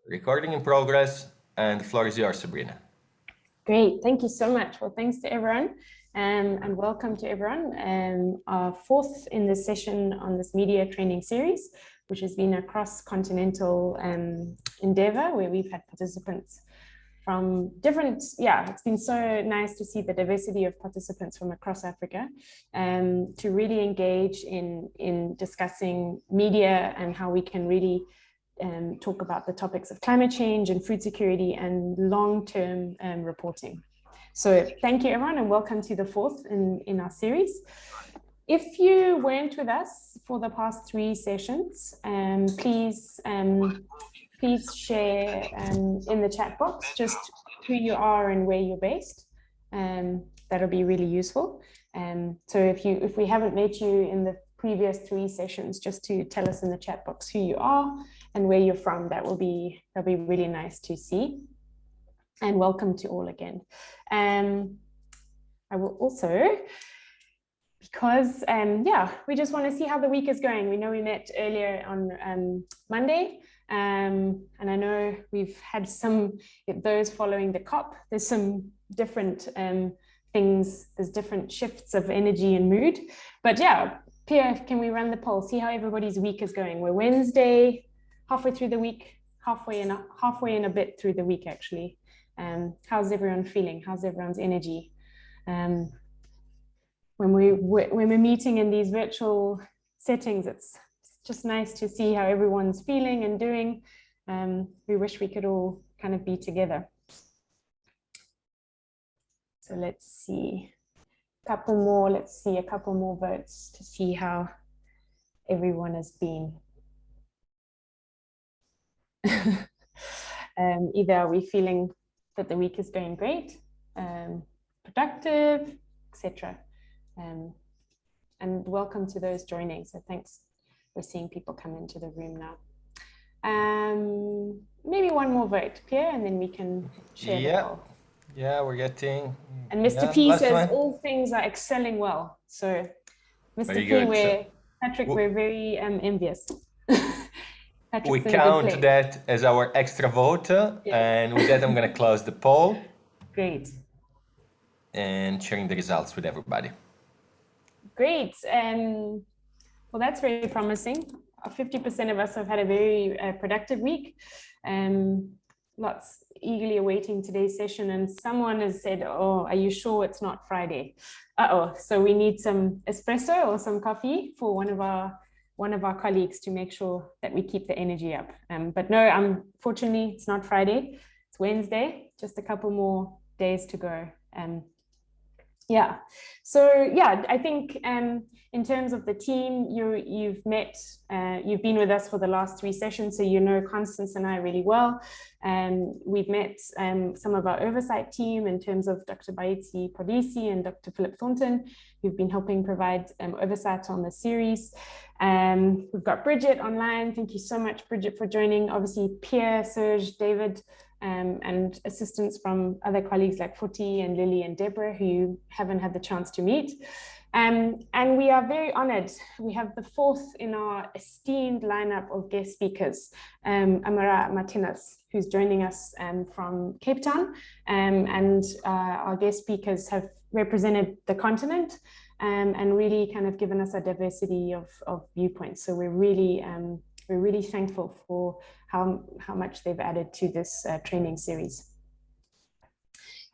Recording in progress, and the floor is yours, Sabrina. Great, thank you so much. Well, thanks to everyone, and welcome to everyone. Our fourth in this session on this media training series, which has been a cross-continental endeavor where we've had participants from different, it's been so nice to see the diversity of participants from across Africa to really engage in discussing media and how we can really talk about the topics of climate change and food security and long-term reporting. So thank you everyone and welcome to the fourth in our series. If you weren't with us for the past three sessions, please share in the chat box just who you are and where you're based. That'll be really useful. So if we haven't met you in the previous three sessions, just to tell us in the chat box who you are and where you're from, that'll be really nice to see. And welcome to all again. I will also, because we just want to see how the week is going. We know we met earlier on Monday, and I know we've had those following the COP, there's some different things, there's different shifts of energy and mood. But yeah, Pierre, can we run the poll, see how everybody's week is going? We're Wednesday, halfway through the week, halfway in a bit through the week actually. How's everyone feeling? How's everyone's energy? When we're meeting in these virtual settings, it's just nice to see how everyone's feeling and doing. We wish we could all kind of be together. So let's see a couple more votes to see how everyone has been. Either are we feeling that the week is going great, productive, etc. And welcome to those joining. So thanks. We're seeing people come into the room now. Maybe one more vote, Pierre, and then we can share the poll. Yeah, we're getting. And Mr. P says all things are excelling well. So Mr. P, Patrick, we're very envious. We count that as our extra vote, and with that I'm going to close the poll. Great. And sharing the results with everybody. Great. Well, that's very promising. 50% of us have had a very productive week. Lots eagerly awaiting today's session. And someone has said, oh, are you sure it's not Friday? So we need some espresso or some coffee for one of our colleagues to make sure that we keep the energy up. But no, unfortunately, it's not Friday. It's Wednesday, just a couple more days to go. I think in terms of the team, you've been with us for the last three sessions, so you know Constance and I really well. We've met some of our oversight team in terms of Dr. Baitsi Polisi and Dr. Philip Thornton, who've been helping provide oversight on the series. We've got Bridget online. Thank you so much, Bridget, for joining. Obviously, Pierre, Serge, David, and assistance from other colleagues like Foti and Lily and Deborah, who you haven't had the chance to meet. And we are very honored. We have the fourth in our esteemed lineup of guest speakers, Ammaarah Martinus, who's joining us from Cape Town. And our guest speakers have represented the continent and really kind of given us a diversity of viewpoints. So we're really thankful for how much they've added to this training series.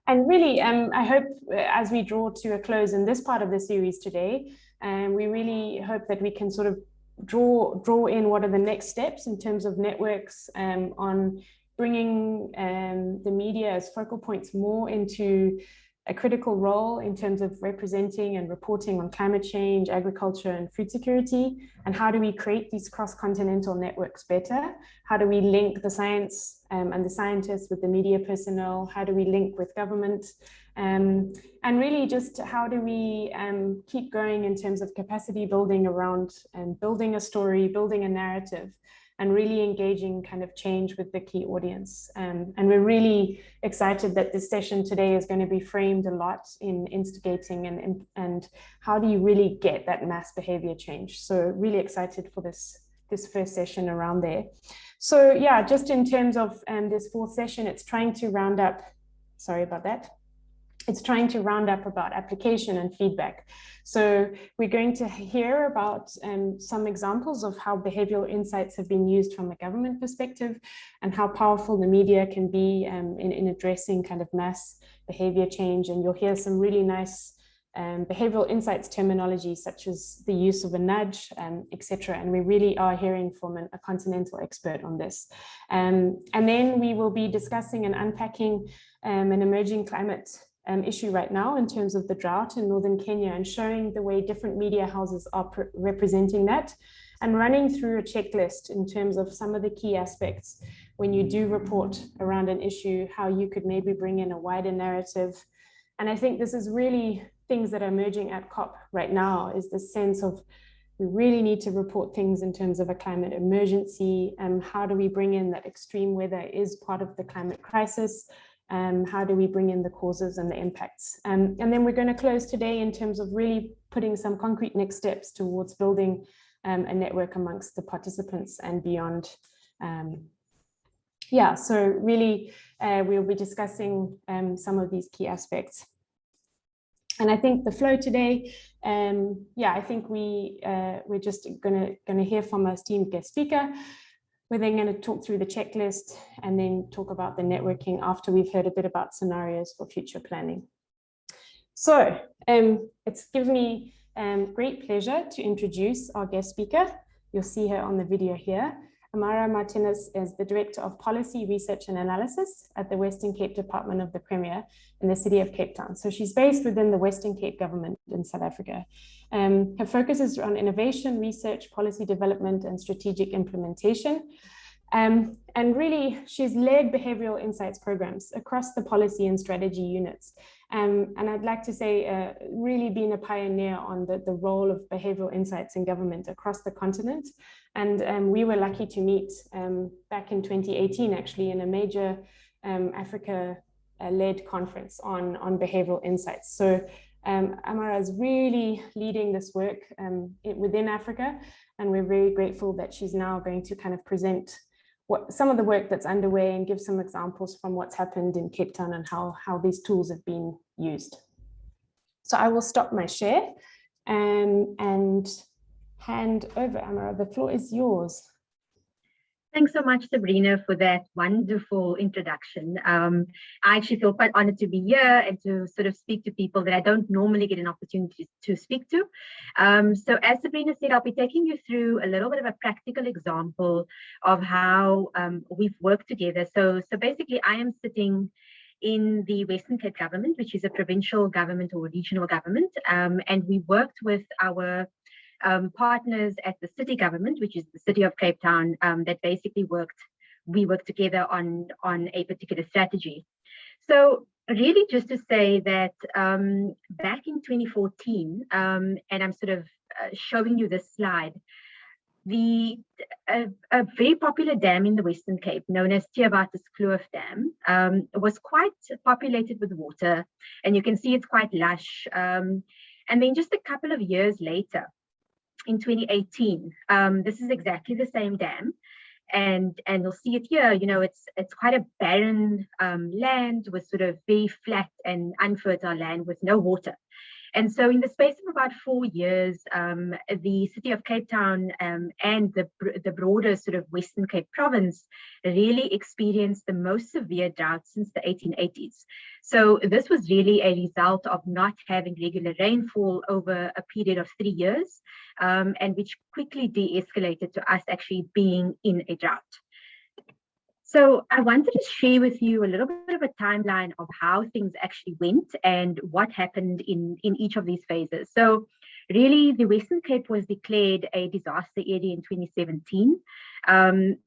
And really, I hope as we draw to a close in this part of the series today, we really hope that we can sort of draw in what are the next steps in terms of networks on bringing the media as focal points more into a critical role in terms of representing and reporting on climate change, agriculture, and food security. And how do we create these cross-continental networks better? How do we link the science and the scientists with the media personnel? How do we link with government? And really just how do we keep going in terms of capacity building around building a story, building a narrative, and really engaging kind of change with the key audience. And we're really excited that this session today is going to be framed a lot in instigating and how do you really get that mass behavior change. So really excited for this first session around there. So yeah, just in terms of this fourth session, it's trying to round up, sorry about that. It's trying to round up about application and feedback. So we're going to hear about some examples of how behavioral insights have been used from a government perspective and how powerful the media can be in addressing kind of mass behavior change. And you'll hear some really nice behavioral insights terminology, such as the use of a nudge, etc. And we really are hearing from a continental expert on this. And then we will be discussing and unpacking an emerging climate issue right now in terms of the drought in northern Kenya, and showing the way different media houses are representing that, and running through a checklist in terms of some of the key aspects when you do report around an issue, how you could maybe bring in a wider narrative. And I think this is really things that are emerging at COP right now, is the sense of we really need to report things in terms of a climate emergency, and how do we bring in that extreme weather is part of the climate crisis. How do we bring in the causes and the impacts? And then we're going to close today in terms of really putting some concrete next steps towards building a network amongst the participants and beyond. Yeah, so really we'll be discussing some of these key aspects. And I think the flow today, yeah, I think we're just gonna hear from our esteemed guest speaker. We're then going to talk through the checklist and then talk about the networking after we've heard a bit about scenarios for future planning. So it's given me great pleasure to introduce our guest speaker. You'll see her on the video here. Amara Martinez is the Director of Policy, Research and Analysis at the Western Cape Department of the Premier in the city of Cape Town. So she's based within the Western Cape government in South Africa. Her focus is on innovation, research, policy development, and strategic implementation. And really, she's led behavioral insights programs across the policy and strategy units. And I'd like to say, really been a pioneer on the role of behavioral insights in government across the continent. And we were lucky to meet back in 2018, actually, in a major Africa-led conference on behavioral insights. So Amara is really leading this work within Africa, and we're very grateful that she's now going to kind of present some of the work that's underway and give some examples from what's happened in Cape Town and how these tools have been used. So I will stop my share and hand over, Amara. The floor is yours. Thanks so much, Sabrina, for that wonderful introduction. I actually feel quite honored to be here and to sort of speak to people that I don't normally get an opportunity to speak to. So as Sabrina said, I'll be taking you through a little bit of a practical example of how we've worked together. So basically, I am sitting in the Western Cape government, which is a provincial government or regional government, and we worked with our partners at the city government, which is the city of Cape Town, that basically we worked together on a particular strategy. So really just to say that back in 2014, and I'm sort of showing you this slide, a very popular dam in the Western Cape known as Kloof Dam was quite populated with water, and you can see it's quite lush. And then just a couple of years later, in 2018, this is exactly the same dam, and you'll see it here. You know, it's quite a barren land with sort of very flat and unfertile land with no water. And so in the space of about 4 years, the city of Cape Town and the broader sort of Western Cape province really experienced the most severe drought since the 1880s. So this was really a result of not having regular rainfall over a period of 3 years, and which quickly de-escalated to us actually being in a drought. So I wanted to share with you a little bit of a timeline of how things actually went and what happened in each of these phases. So really, the Western Cape was declared a disaster area in 2017.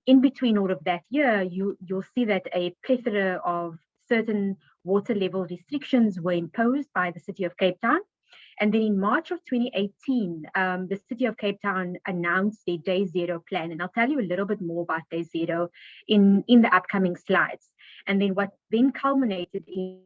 In between all of that year, you'll see that a plethora of certain water level restrictions were imposed by the city of Cape Town. And then in March of 2018, the city of Cape Town announced their Day Zero plan. And I'll tell you a little bit more about Day Zero in the upcoming slides. And then what then culminated in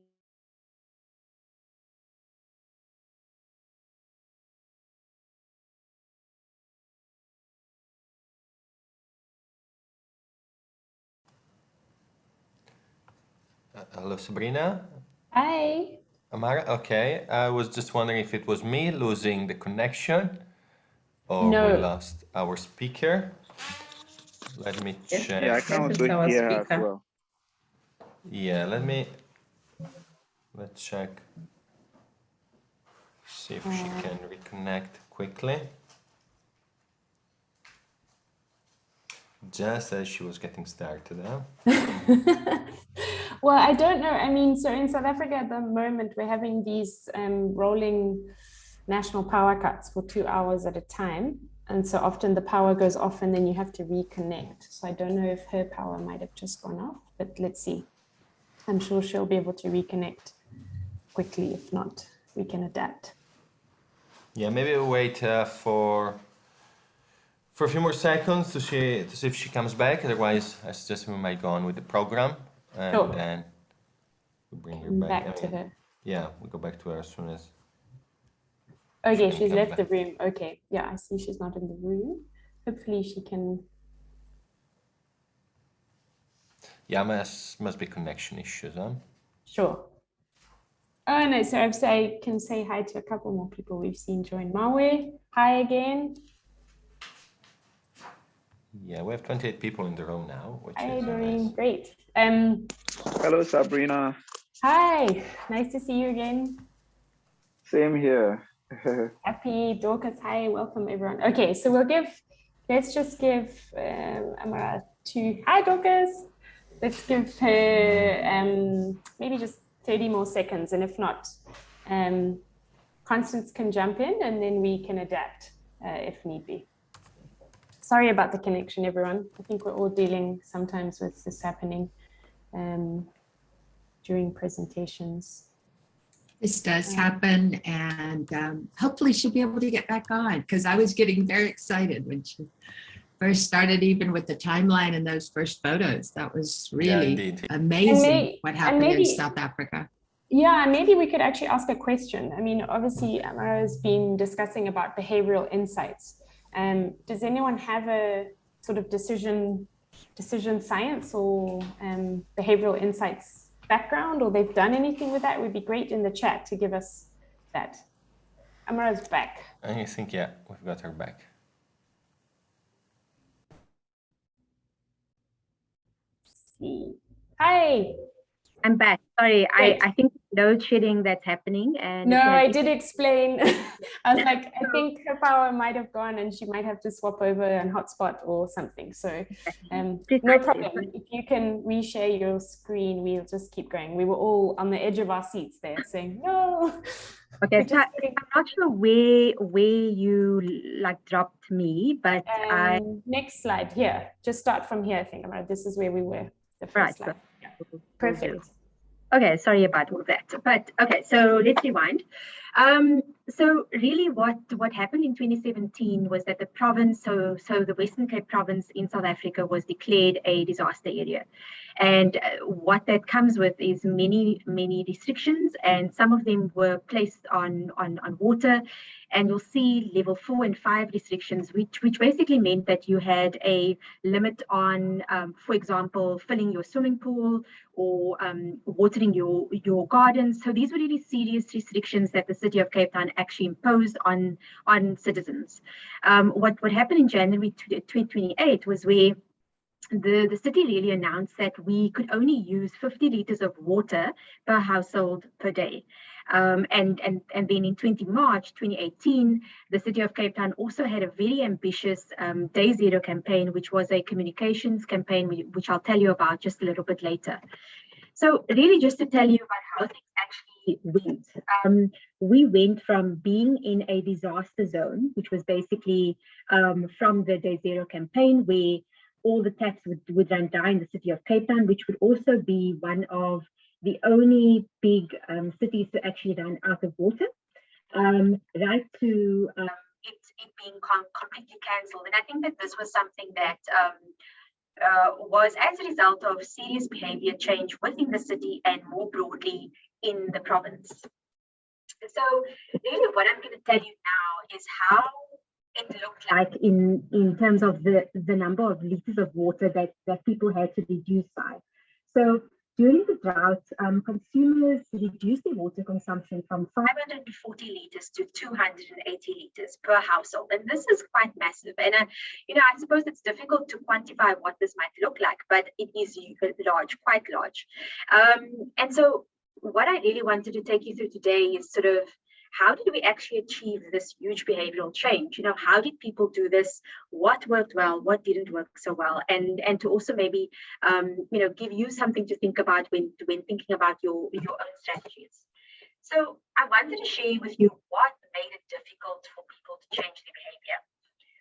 Hello, Sabrina. Hi. Amara, okay. I was just wondering if it was me losing the connection or No. we lost our speaker. Let me check. Yeah, I can also hear her as well. Yeah, let's check. See if she can reconnect quickly. Just as she was getting started, huh? Well, I don't know. I mean, so in South Africa at the moment, we're having these rolling national power cuts for 2 hours at a time. And so often the power goes off and then you have to reconnect. So I don't know if her power might have just gone off, but let's see. I'm sure she'll be able to reconnect quickly. If not, we can adapt. Yeah, maybe we'll wait for a few more seconds to see if she comes back. Otherwise, I suggest we might go on with the program and then we bring her back. To her. Yeah, we go back to her as soon as. Okay, she's left the room. Okay, yeah, I see she's not in the room. Hopefully she can. Yeah, must be connection issues, huh? Sure. Oh no, so I can say hi to a couple more people we've seen join. Mawe, hi again. Yeah, we have 28 people in the room now, which is doing nice. Great. Hello, Sabrina. Hi, nice to see you again. Same here. Happy Dorcas, hi, welcome everyone. Okay, so let's just give Amara hi Dorcas. Let's give her maybe just 30 more seconds, and if not, Constance can jump in and then we can adapt if need be. Sorry about the connection, everyone. I think we're all dealing sometimes with this happening during presentations. This does happen, and hopefully she'll be able to get back on, because I was getting very excited when she first started, even with the timeline and those first photos. That was really amazing what happened in South Africa. Yeah, maybe we could actually ask a question. I mean, obviously, Amara has been discussing about behavioral insights. Does anyone have a sort of decision science or behavioral insights background, or they've done anything with that? It would be great in the chat to give us that. Amara's back. I think, yeah, we've got her back. Hi. I'm back. Sorry, I think load shedding that's happening. And no, I did explain. I was like, I think her power might have gone and she might have to swap over and hotspot or something. So no problem. If you can reshare your screen, we'll just keep going. We were all on the edge of our seats there saying, no. Okay, so I'm not sure where you like dropped me, but next slide here. Just start from here, I think. This is where we were. The first slide. Yeah. Perfect. Okay, sorry about all that. But okay, so let's rewind. So really what happened in 2017 was that the province, so the Western Cape province in South Africa was declared a disaster area. And what that comes with is many restrictions, and some of them were placed on water. And you'll see level 4 and 5 restrictions, which basically meant that you had a limit on, for example, filling your swimming pool or watering your gardens. So these were really serious restrictions that the city of Cape Town actually imposed on citizens. What happened in January 2028 was where the city really announced that we could only use 50 liters of water per household per day. And then in March 2018, the city of Cape Town also had a very ambitious Day Zero campaign, which was a communications campaign, which I'll tell you about just a little bit later. So really just to tell you about how things actually went. We went from being in a disaster zone, which was basically from the Day Zero campaign, where all the taps would run down in the city of Cape Town, which would also be one of the only big cities to actually run out of water, right to it being completely cancelled. And I think that this was something that was as a result of serious behavior change within the city and more broadly in the province. So really what I'm going to tell you now is how it looked like in terms of the number of liters of water that people had to reduce by. So During the drought, consumers reduced their water consumption from 540 litres to 280 litres per household. And this is quite massive. And, I suppose it's difficult to quantify what this might look like, but it is large, quite large. And so what I really wanted to take you through today is sort of, how did we actually achieve this huge behavioral change? How did people do this? What worked well? What didn't work so well? And to also maybe, give you something to think about when thinking about your own strategies. So I wanted to share with you what made it difficult for people to change their behavior.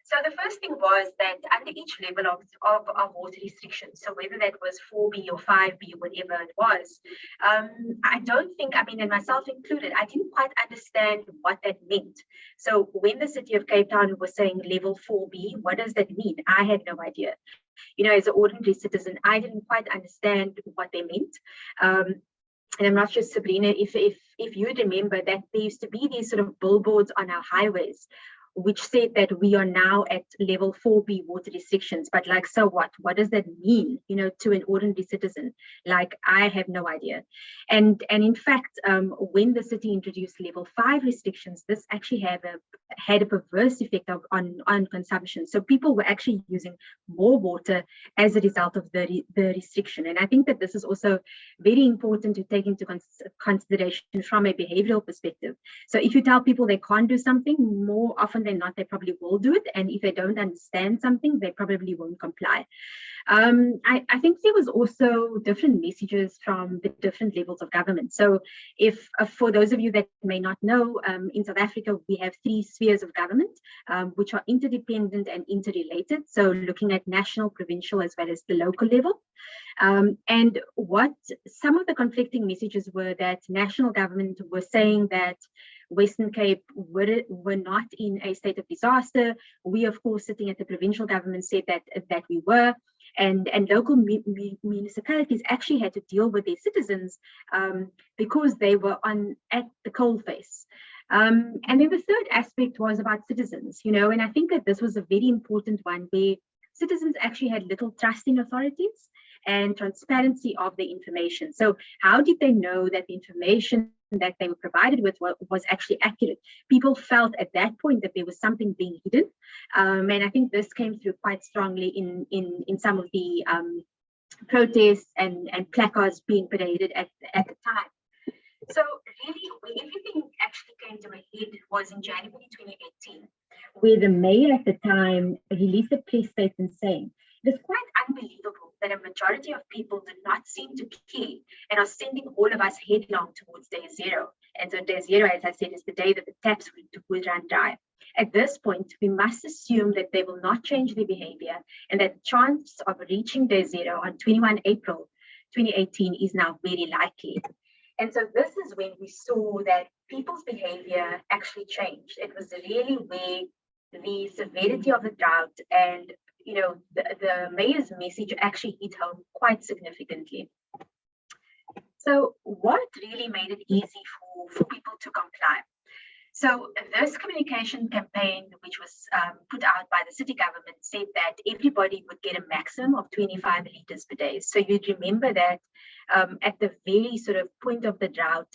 So the first thing was that under each level of water restrictions, so whether that was 4B or 5B, whatever it was, I don't think, and myself included, I didn't quite understand what that meant. So when the city of Cape Town was saying level 4B, what does that mean? I had no idea. As an ordinary citizen, I didn't quite understand what they meant. And I'm not sure, Sabrina, if you remember that there used to be these sort of billboards on our highways which said that we are now at level 4B water restrictions, but like, so what? What does that mean, to an ordinary citizen? Like, I have no idea. And in fact, when the city introduced level 5 restrictions, this actually had a perverse effect on consumption. So people were actually using more water as a result of the restriction. And I think that this is also very important to take into consideration from a behavioral perspective. So if you tell people they can't do something, more often than not, they probably will do it. And if they don't understand something, they probably won't comply. I think there was also different messages from the different levels of government. So if for those of you that may not know, in South Africa, we have 3 spheres of government, which are interdependent and interrelated. So looking at national, provincial, as well as the local level. And what some of the conflicting messages were that national government were saying that Western Cape were not in a state of disaster. We, of course, sitting at the provincial government, said that we were. And local municipalities actually had to deal with their citizens because they were at the coalface. And then the third aspect was about citizens, and I think that this was a very important one where citizens actually had little trust in authorities and transparency of the information. So how did they know that the information that they were provided with was actually accurate? People felt at that point that there was something being hidden. And I think this came through quite strongly in some of the protests and placards being paraded at the time. So really, when everything actually came to a head was in January 2018, where the mayor at the time released a press statement saying, "It is quite unbelievable that a majority of people do not seem to care and are sending all of us headlong towards day zero." And so day zero, as I said, is the day that the taps will run dry. At this point, we must assume that they will not change their behavior and that the chance of reaching day zero on 21 April 2018 is now very likely. And so this is when we saw that people's behavior actually changed. It was really where the severity of the drought and the mayor's message actually hit home quite significantly. So what really made it easy for people to comply? So this communication campaign, which was put out by the city government, said that everybody would get a maximum of 25 litres per day. So you'd remember that at the very sort of point of the drought,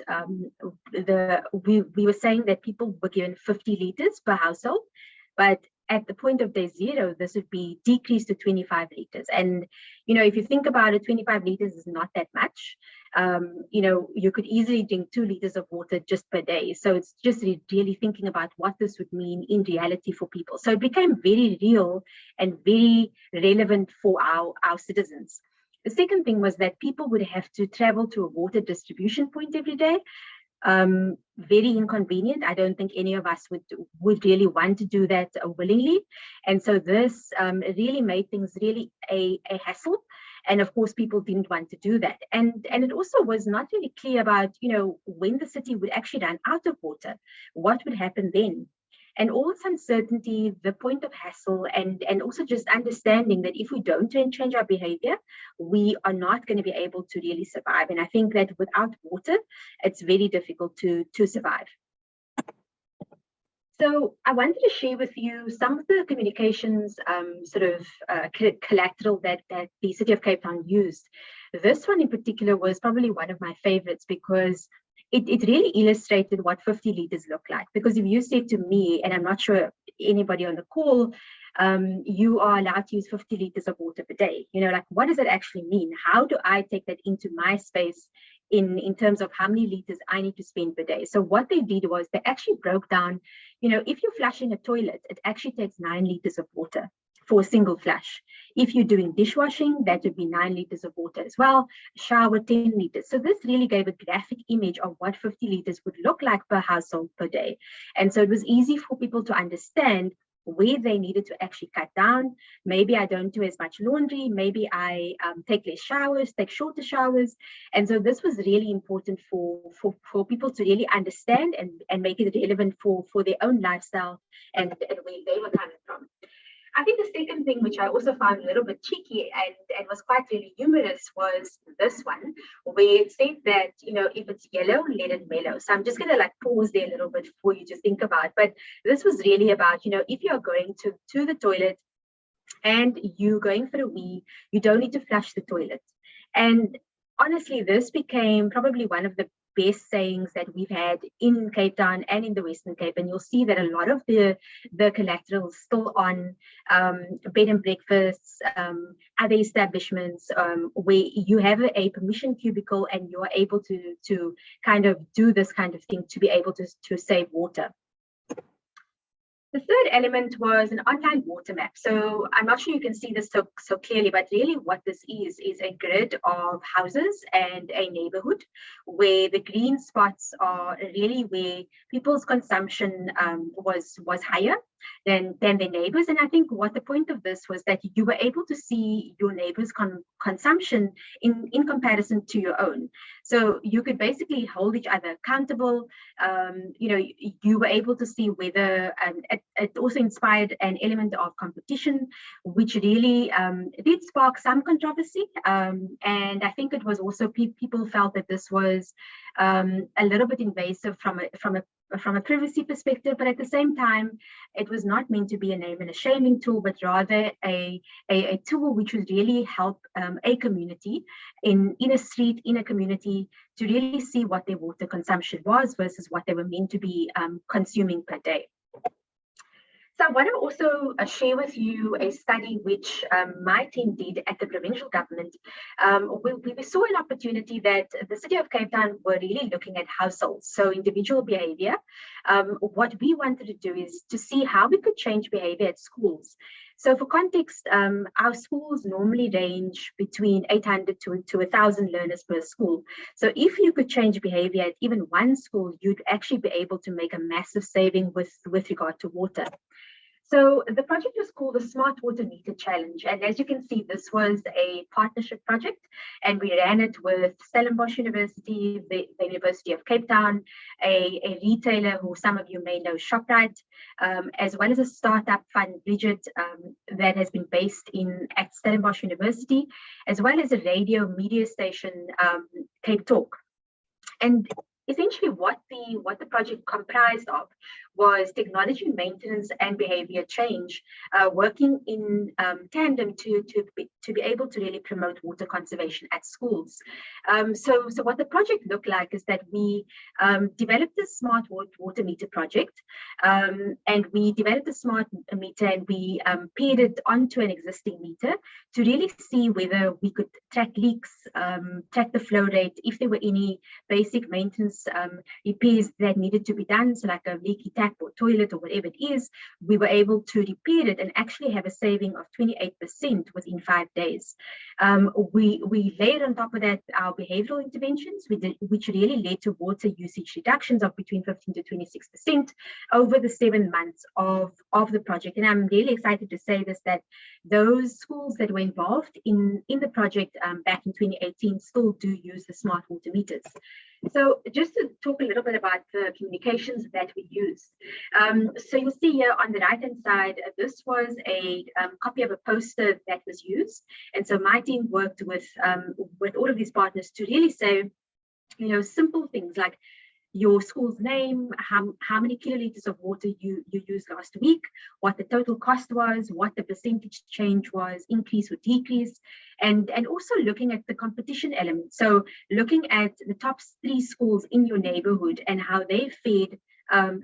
we were saying that people were given 50 litres per household, but at the point of day zero, this would be decreased to 25 litres. And, if you think about it, 25 litres is not that much. You could easily drink 2 litres of water just per day. So it's just really thinking about what this would mean in reality for people. So it became very real and very relevant for our citizens. The second thing was that people would have to travel to a water distribution point every day. Very inconvenient. I don't think any of us would really want to do that willingly. And so this really made things really a hassle. And of course, people didn't want to do that. And it also was not really clear about, when the city would actually run out of water, what would happen then? And all this uncertainty, the point of hassle, and also just understanding that if we don't change our behavior, we are not going to be able to really survive. And I think that without water, it's very difficult to survive. So I wanted to share with you some of the communications collateral that the City of Cape Town used. this one in particular was probably one of my favorites because it really illustrated what 50 liters look like. Because if you said to me, and I'm not sure anybody on the call, you are allowed to use 50 liters of water per day, you know, like what does that actually mean? How do I take that into my space in terms of how many liters I need to spend per day? So what they did was they actually broke down, you know, if you're flushing a toilet, it actually takes 9 liters of water for a single flush. If you're doing dishwashing, that would be 9 liters of water as well. Shower, 10 liters. So this really gave a graphic image of what 50 liters would look like per household per day. And so it was easy for people to understand where they needed to actually cut down. Maybe I don't do as much laundry. Maybe I take less showers, take shorter showers. And so this was really important for people to really understand and make it relevant for their own lifestyle and where they were coming from. I think the second thing, which I also found a little bit cheeky and was quite really humorous, was this one, where it said that, you know, if it's yellow, let it mellow. So I'm just going to like pause there a little bit for you to think about. But this was really about, you know, if you're going to the toilet and you're going for a wee, you don't need to flush the toilet. And honestly, this became probably one of the best sayings that we've had in Cape Town and in the Western Cape. And you'll see that a lot of the collateral is still on bed and breakfasts, other establishments where you have a permission cubicle and you're able to kind of do this kind of thing to be able to save water. The third element was an online water map. So I'm not sure you can see this so clearly, but really what this is a grid of houses and a neighborhood where the green spots are really where people's consumption was higher than their neighbors. And I think what the point of this was that you were able to see your neighbors' consumption in comparison to your own. So you could basically hold each other accountable. You know, you were able to see whether it also inspired an element of competition, which really did spark some controversy. And I think it was also people felt that this was a little bit invasive from a privacy perspective, but at the same time, it was not meant to be a name and a shaming tool, but rather a tool which would really help a community in a street, in a community, to really see what their water consumption was versus what they were meant to be consuming per day. So I want to also share with you a study which my team did at the provincial government. We saw an opportunity that the City of Cape Town were really looking at households, so individual behavior. What we wanted to do is to see how we could change behavior at schools. So for context, our schools normally range between 800 to 1,000 learners per school. So if you could change behavior at even one school, you'd actually be able to make a massive saving with regard to water. So the project was called the Smart Water Meter Challenge. And as you can see, this was a partnership project, and we ran it with Stellenbosch University, the University of Cape Town, a retailer who some of you may know, ShopRite, as well as a startup fund, Bridget, that has been based at Stellenbosch University, as well as a radio media station, Cape Talk. And essentially what the project comprised of was technology maintenance and behavior change, working in tandem to be able to really promote water conservation at schools. So what the project looked like is that we developed a smart water meter project, and we developed a smart meter and we paired it onto an existing meter to really see whether we could track leaks, track the flow rate, if there were any basic maintenance repairs that needed to be done, so like a leaky tap or toilet or whatever it is, we were able to repair it and actually have a saving of 28% within 5 days. We layered on top of that our behavioral interventions, which really led to water usage reductions of between 15 to 26% over the 7 months of the project. And I'm really excited to say this, that those schools that were involved in the project back in 2018 still do use the smart water meters. So just to talk a little bit about the communications that we used. So you'll see here on the right-hand side, this was a copy of a poster that was used. And so my team worked with all of these partners to really say, you know, simple things like, your school's name, how many kiloliters of water you used last week, what the total cost was, what the percentage change was, increase or decrease, and also looking at the competition element. So looking at the top 3 schools in your neighborhood and how they fared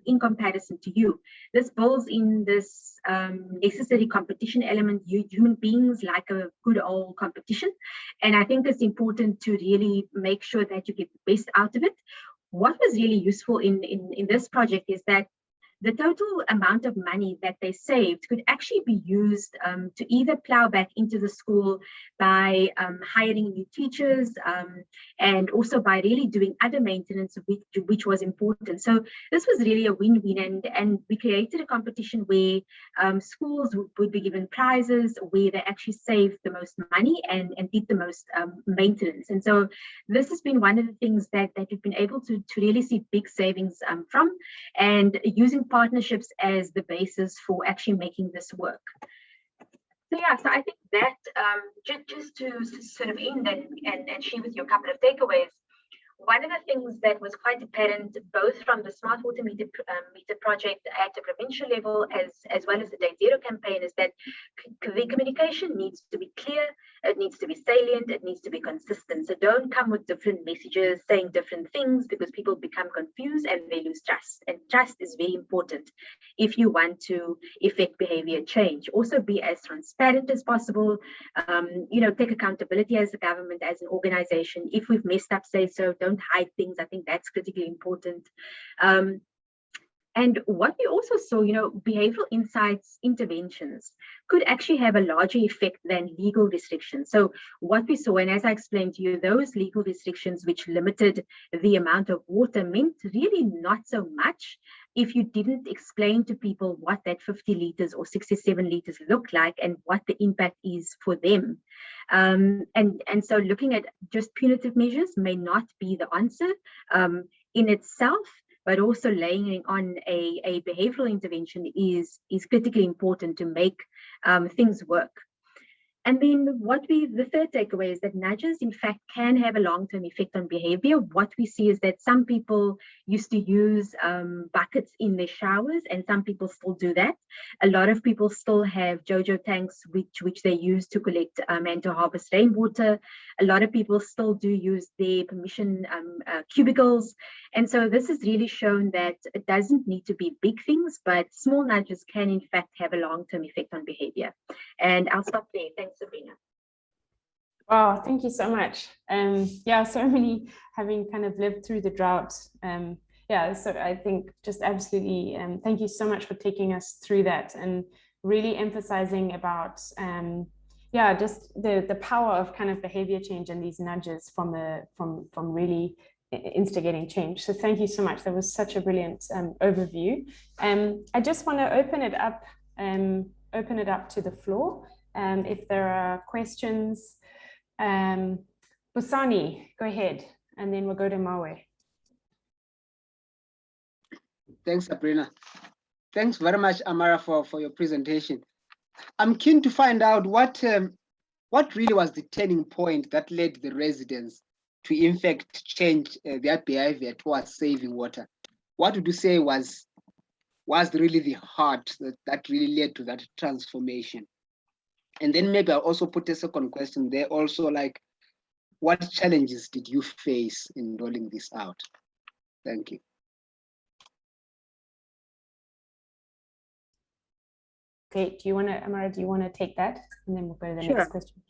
in comparison to you. This builds in this necessary competition element. Human beings like a good old competition. And I think it's important to really make sure that you get the best out of it. What was really useful in this project is that the total amount of money that they saved could actually be used to either plow back into the school by hiring new teachers and also by really doing other maintenance, which was important. So this was really a win-win, and we created a competition where schools would be given prizes where they actually saved the most money and did the most maintenance. And so this has been one of the things that we've been able to really see big savings from, and using partnerships as the basis for actually making this work. So yeah, so I think that just to sort of end and share with you a couple of takeaways. One of the things that was quite apparent, both from the Smart Water Meter project at a provincial level as well as the Day Zero campaign, is that the communication needs to be clear, it needs to be salient, it needs to be consistent. So don't come with different messages saying different things, because people become confused and they lose trust. And trust is very important if you want to effect behavior change. Also be as transparent as possible, take accountability as a government, as an organization. If we've messed up, say so. Don't hide things. I think that's critically important. And what we also saw, behavioral insights interventions could actually have a larger effect than legal restrictions. So what we saw, and as I explained to you, those legal restrictions which limited the amount of water meant really not so much if you didn't explain to people what that 50 liters or 67 liters look like and what the impact is for them. And so looking at just punitive measures may not be the answer in itself, but also layering on a behavioral intervention is critically important to make things work. And then the third takeaway is that nudges, in fact, can have a long-term effect on behavior. What we see is that some people used to use buckets in their showers, and some people still do that. A lot of people still have JoJo tanks, which they use to collect and to harvest rainwater. A lot of people still do use their permission cubicles. And so this has really shown that it doesn't need to be big things, but small nudges can, in fact, have a long-term effect on behavior. And I'll stop there. Thanks, Sabrina. Wow, thank you so much. So many, having kind of lived through the drought. So I think just absolutely, thank you so much for taking us through that and really emphasizing about, just the power of kind of behavior change and these nudges from really instigating change. So thank you so much. That was such a brilliant overview. I just want to open it up to the floor. If there are questions, Busani, go ahead, and then we'll go to Mawe. Thanks, Sabrina. Thanks very much, Amara, for your presentation. I'm keen to find out what really was the turning point that led the residents to, in fact, change their behavior towards saving water. What would you say was really the heart that really led to that transformation? And then maybe I'll also put a second question there also, like, what challenges did you face in rolling this out? Thank you. Okay, Amara, do you want to take that? And then we'll go to the next question.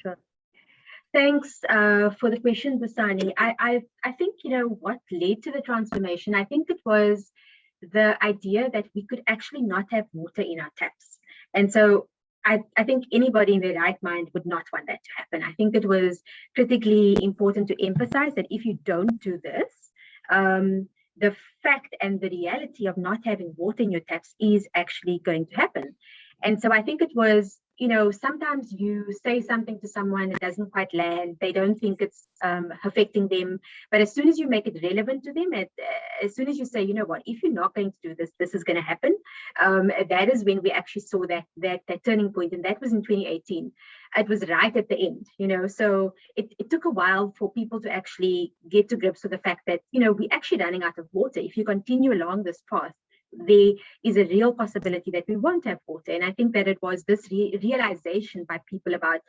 Sure. Thanks for the question, Busani. I think, what led to the transformation, I think it was the idea that we could actually not have water in our taps. And so I think anybody in their right mind would not want that to happen. I think it was critically important to emphasize that if you don't do this, the fact and the reality of not having water in your taps is actually going to happen. And so I think it was sometimes you say something to someone, it doesn't quite land, they don't think it's affecting them. But as soon as you make it relevant to them, as soon as you say, you know what, if you're not going to do this, this is going to happen. That is when we actually saw that turning point, and that was in 2018. It was right at the end, so it took a while for people to actually get to grips with the fact that, we're actually running out of water. If you continue along this path, there is a real possibility that we won't have water. And I think that it was this realization by people about,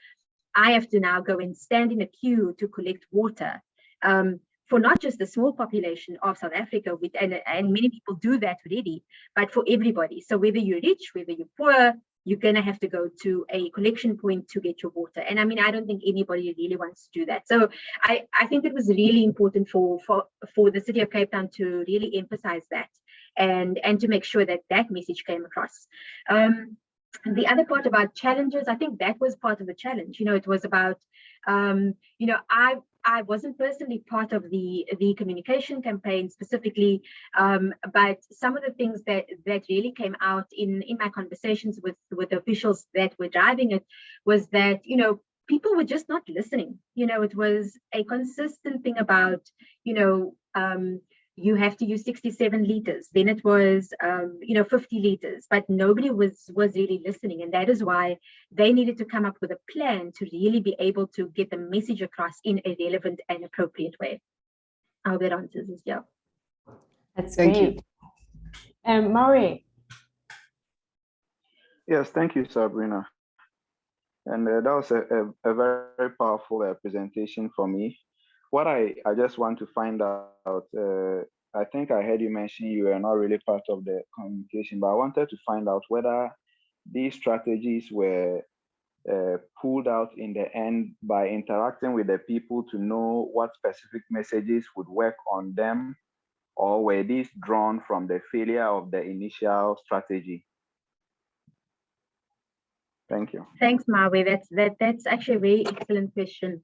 I have to now go and stand in a queue to collect water for not just the small population of South Africa, and many people do that already, but for everybody. So whether you're rich, whether you're poor, you're going to have to go to a collection point to get your water. And I mean, I don't think anybody really wants to do that. So I think it was really important for the City of Cape Town to really emphasize that and to make sure that that message came across. The other part about challenges, I think that was part of the challenge. It was about, I wasn't personally part of the communication campaign specifically, but some of the things that really came out in my conversations with the officials that were driving it was that, people were just not listening. It was a consistent thing about, you have to use 67 liters. Then it was, 50 liters, but nobody was really listening. And that is why they needed to come up with a plan to really be able to get the message across in a relevant and appropriate way. I hope that answers this. Yeah. That's Thank great. Maury. Yes, thank you, Sabrina. And that was a very powerful presentation for me. What I just want to find out, I think I heard you mention you were not really part of the communication, but I wanted to find out whether these strategies were pulled out in the end by interacting with the people to know what specific messages would work on them, or were these drawn from the failure of the initial strategy? Thank you. Thanks, Mawe. That's actually a very excellent question.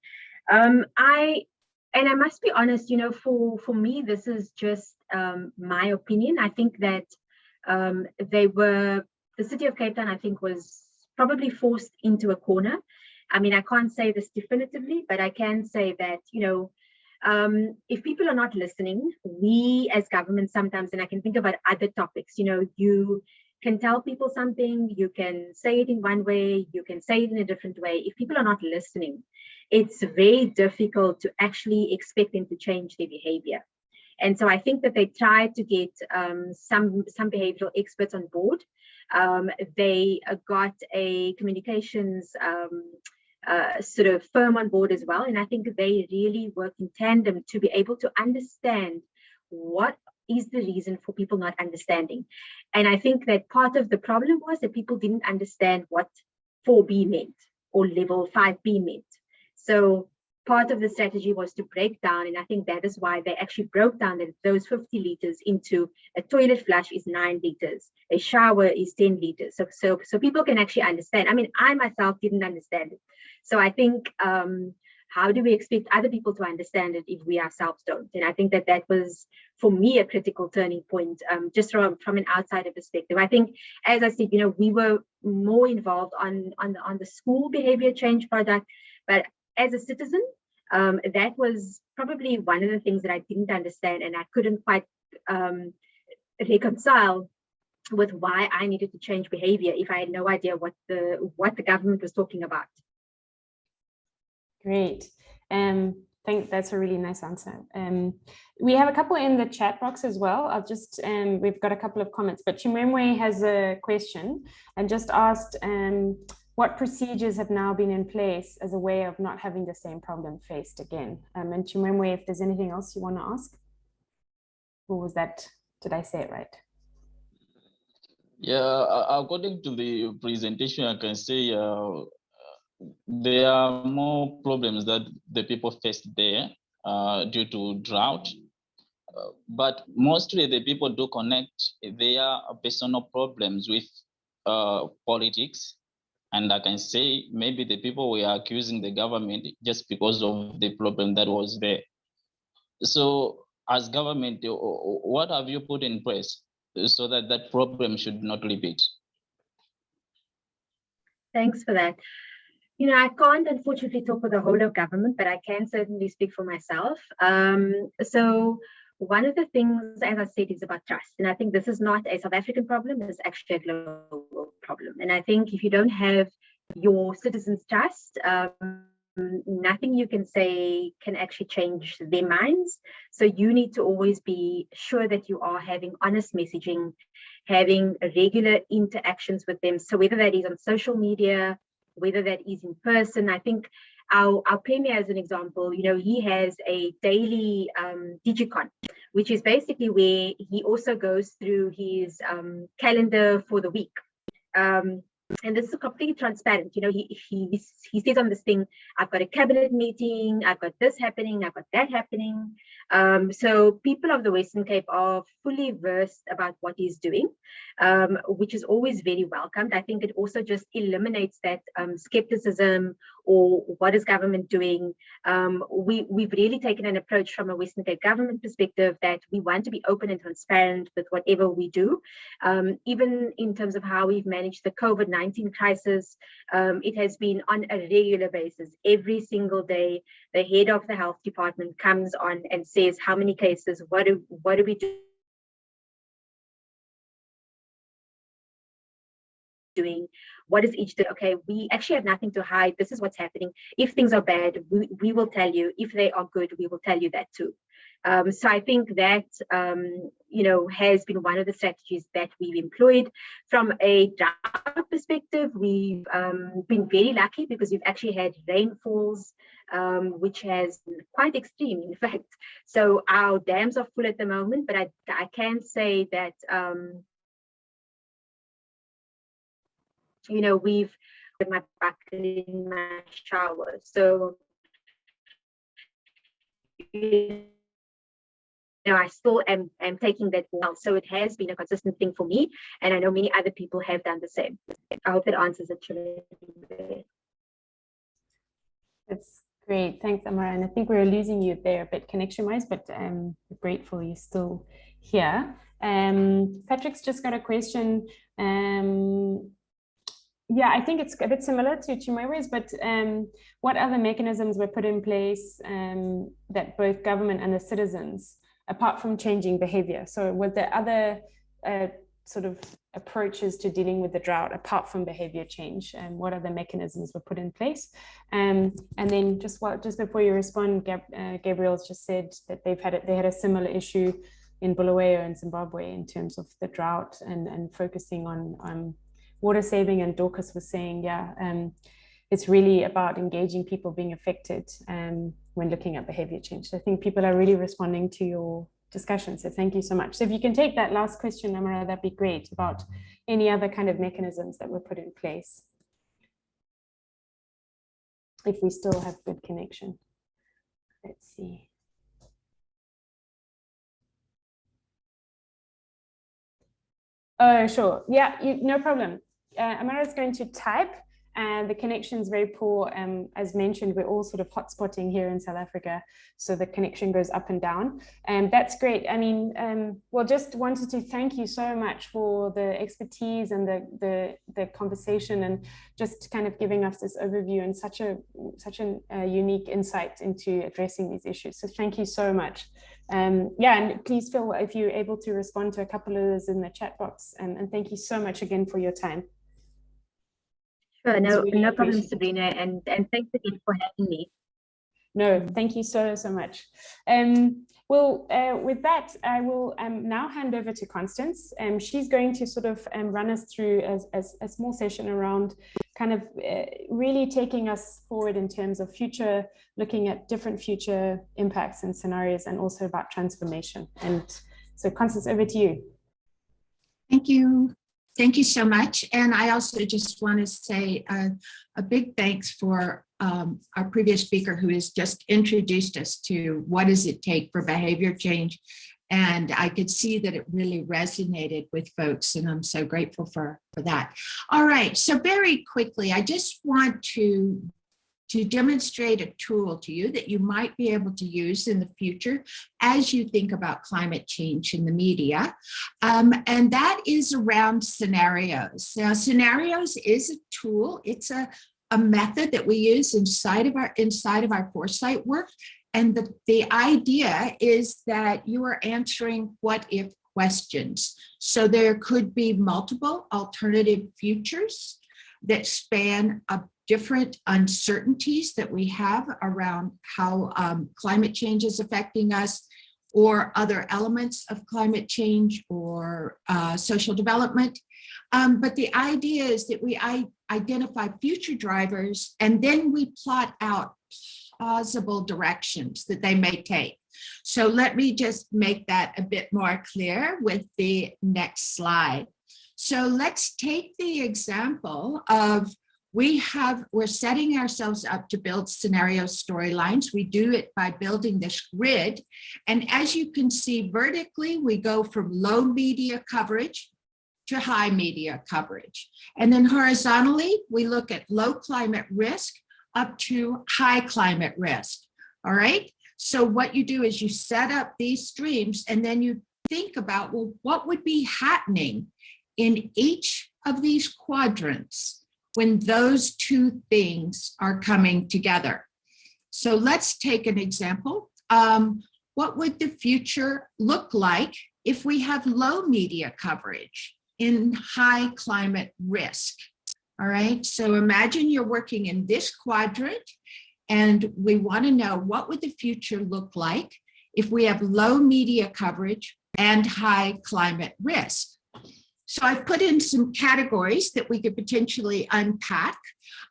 I must be honest, for me, this is just my opinion. I think that the City of Cape Town, I think, was probably forced into a corner. I mean, I can't say this definitively, but I can say that, if people are not listening, we as government sometimes, and I can think about other topics, you can tell people something, you can say it in one way, you can say it in a different way. If people are not listening, it's very difficult to actually expect them to change their behavior. And so I think that they tried to get some behavioral experts on board. They got a communications sort of firm on board as well. And I think they really worked in tandem to be able to understand what is the reason for people not understanding. And I think that part of the problem was that people didn't understand what 4B meant or level 5B meant. So part of the strategy was to break down, and I think that is why they actually broke down those 50 liters into a toilet flush is 9 liters, a shower is 10 liters. So people can actually understand. I mean, I myself didn't understand it. So I think, how do we expect other people to understand it if we ourselves don't? And I think that was, for me, a critical turning point, just from an outsider perspective. I think, as I said, we were more involved on the school behavior change product, but as a citizen, that was probably one of the things that I didn't understand, and I couldn't quite reconcile with why I needed to change behavior if I had no idea what the government was talking about. Great. I think that's a really nice answer. We have a couple in the chat box as well. I'll just, we've got a couple of comments, but Chimwemwe has a question and just asked, what procedures have now been in place as a way of not having the same problem faced again? And Chimwemwe, if there's anything else you want to ask, or was that, did I say it right? Yeah, according to the presentation, I can say there are more problems that the people faced there due to drought. But mostly the people do connect their personal problems with politics. And I can say maybe the people were accusing the government just because of the problem that was there. So as government, what have you put in place so that that problem should not repeat? Thanks for that. You know, I can't unfortunately talk for the whole of government, but I can certainly speak for myself. So one of the things, as I said, is about trust. And I think this is not a South African problem, it's actually a global problem. And I think if you don't have your citizens' trust, nothing you can say can actually change their minds. So you need to always be sure that you are having honest messaging, having regular interactions with them. So whether that is on social media, whether that is in person, I think our premier, as an example, you know, he has a daily digicon, which is basically where he also goes through his calendar for the week. And this is completely transparent. You know, he says on this thing, I've got a cabinet meeting, I've got this happening, I've got that happening. So people of the Western Cape are fully versed about what he's doing, which is always very welcomed. I think it also just eliminates that skepticism or what is government doing. We've really taken an approach from a Western Cape government perspective that we want to be open and transparent with whatever we do. Even in terms of how we've managed the COVID-19 crisis, it has been on a regular basis. Every single day, the head of the health department comes on and says, how many cases, what do we do? Doing, what is each day? Okay, we actually have nothing to hide. This is what's happening. If things are bad, we will tell you. If they are good, we will tell you that too. So I think that you know, has been one of the strategies that we've employed. From a drought perspective, we've been very lucky because we've actually had rainfalls which has been quite extreme, in fact. So our dams are full at the moment, but I can say that you know, we've got my bucket in my shower. So, you know, I still am taking that well. So it has been a consistent thing for me. And I know many other people have done the same. I hope that answers it. That's great. Thanks, Amara. And I think we're losing you there a bit connection-wise, but I'm grateful you're still here. Patrick's just got a question. Yeah, I think it's a bit similar to Chimewe's, but what other mechanisms were put in place that both government and the citizens, apart from changing behavior? So were there other sort of approaches to dealing with the drought apart from behavior change, and what other mechanisms were put in place? And then just before you respond, Gabriel's just said that they had a similar issue in Bulawayo and Zimbabwe in terms of the drought and focusing on water saving. And Dorcas was saying, yeah, it's really about engaging people being affected when looking at behavior change. So I think people are really responding to your discussion. So thank you so much. So if you can take that last question, Amara, that'd be great, about any other kind of mechanisms that were put in place. If we still have good connection. Let's see. Oh, sure. Yeah, no problem. Amara is going to type, and the connection is very poor. As mentioned, we're all sort of hotspotting here in South Africa, so the connection goes up and down. And that's great. I mean, well, just wanted to thank you so much for the expertise and the conversation, and just kind of giving us this overview and such a unique insight into addressing these issues. So thank you so much. Yeah, and please feel if you're able to respond to a couple of those in the chat box. And thank you so much again for your time. Sure, no problem, Sabrina, and thanks again for having me. No, thank you so much. Well, with that, I will now hand over to Constance. She's going to sort of run us through a small session around kind of really taking us forward in terms of looking at different future impacts and scenarios, and also about transformation. And so, Constance, over to you. Thank you. Thank you so much. And I also just want to say a big thanks for our previous speaker, who has just introduced us to what does it take for behavior change. And I could see that it really resonated with folks, and I'm so grateful for that. All right, so very quickly, I just want to to demonstrate a tool to you that you might be able to use in the future as you think about climate change in the media. And that is around scenarios. Now, scenarios is a tool. It's a method that we use inside of our foresight work. And the idea is that you are answering what if questions. So there could be multiple alternative futures that span different uncertainties that we have around how climate change is affecting us, or other elements of climate change, or social development. But the idea is that we identify future drivers, and then we plot out plausible directions that they may take. So let me just make that a bit more clear with the next slide. So let's take the example of we're setting ourselves up to build scenario storylines. We do it by building this grid. And as you can see vertically, we go from low media coverage to high media coverage. And then horizontally, we look at low climate risk up to high climate risk. All right. So what you do is you set up these streams, and then you think about, well, what would be happening in each of these quadrants when those two things are coming together. So let's take an example. What would the future look like if we have low media coverage in high climate risk? All right, so imagine you're working in this quadrant, and we want to know, what would the future look like if we have low media coverage and high climate risk? So I've put in some categories that we could potentially unpack,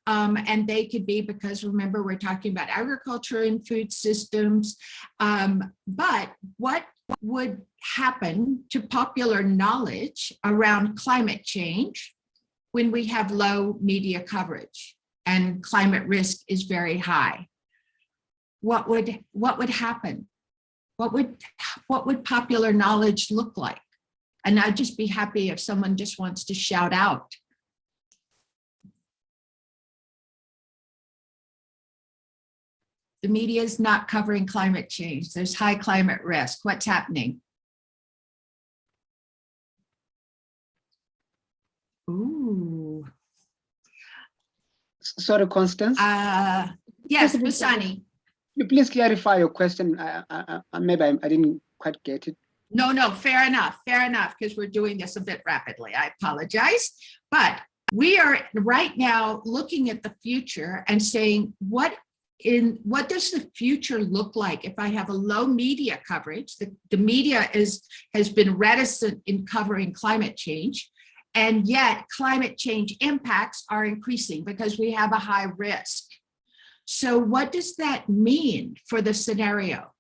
and they could be, because remember, we're talking about agriculture and food systems, but what would happen to popular knowledge around climate change when we have low media coverage and climate risk is very high? What would happen? What would popular knowledge look like? And I'd just be happy if someone just wants to shout out. The media is not covering climate change. There's high climate risk. What's happening? Ooh. Sorry, Constance. Yes, Basani. You please clarify your question. Maybe I didn't quite get it. No, fair enough, because we're doing this a bit rapidly. I apologize. But we are right now looking at the future and saying, what does the future look like if I have a low media coverage? The media has been reticent in covering climate change, and yet climate change impacts are increasing because we have a high risk. So what does that mean for the scenario?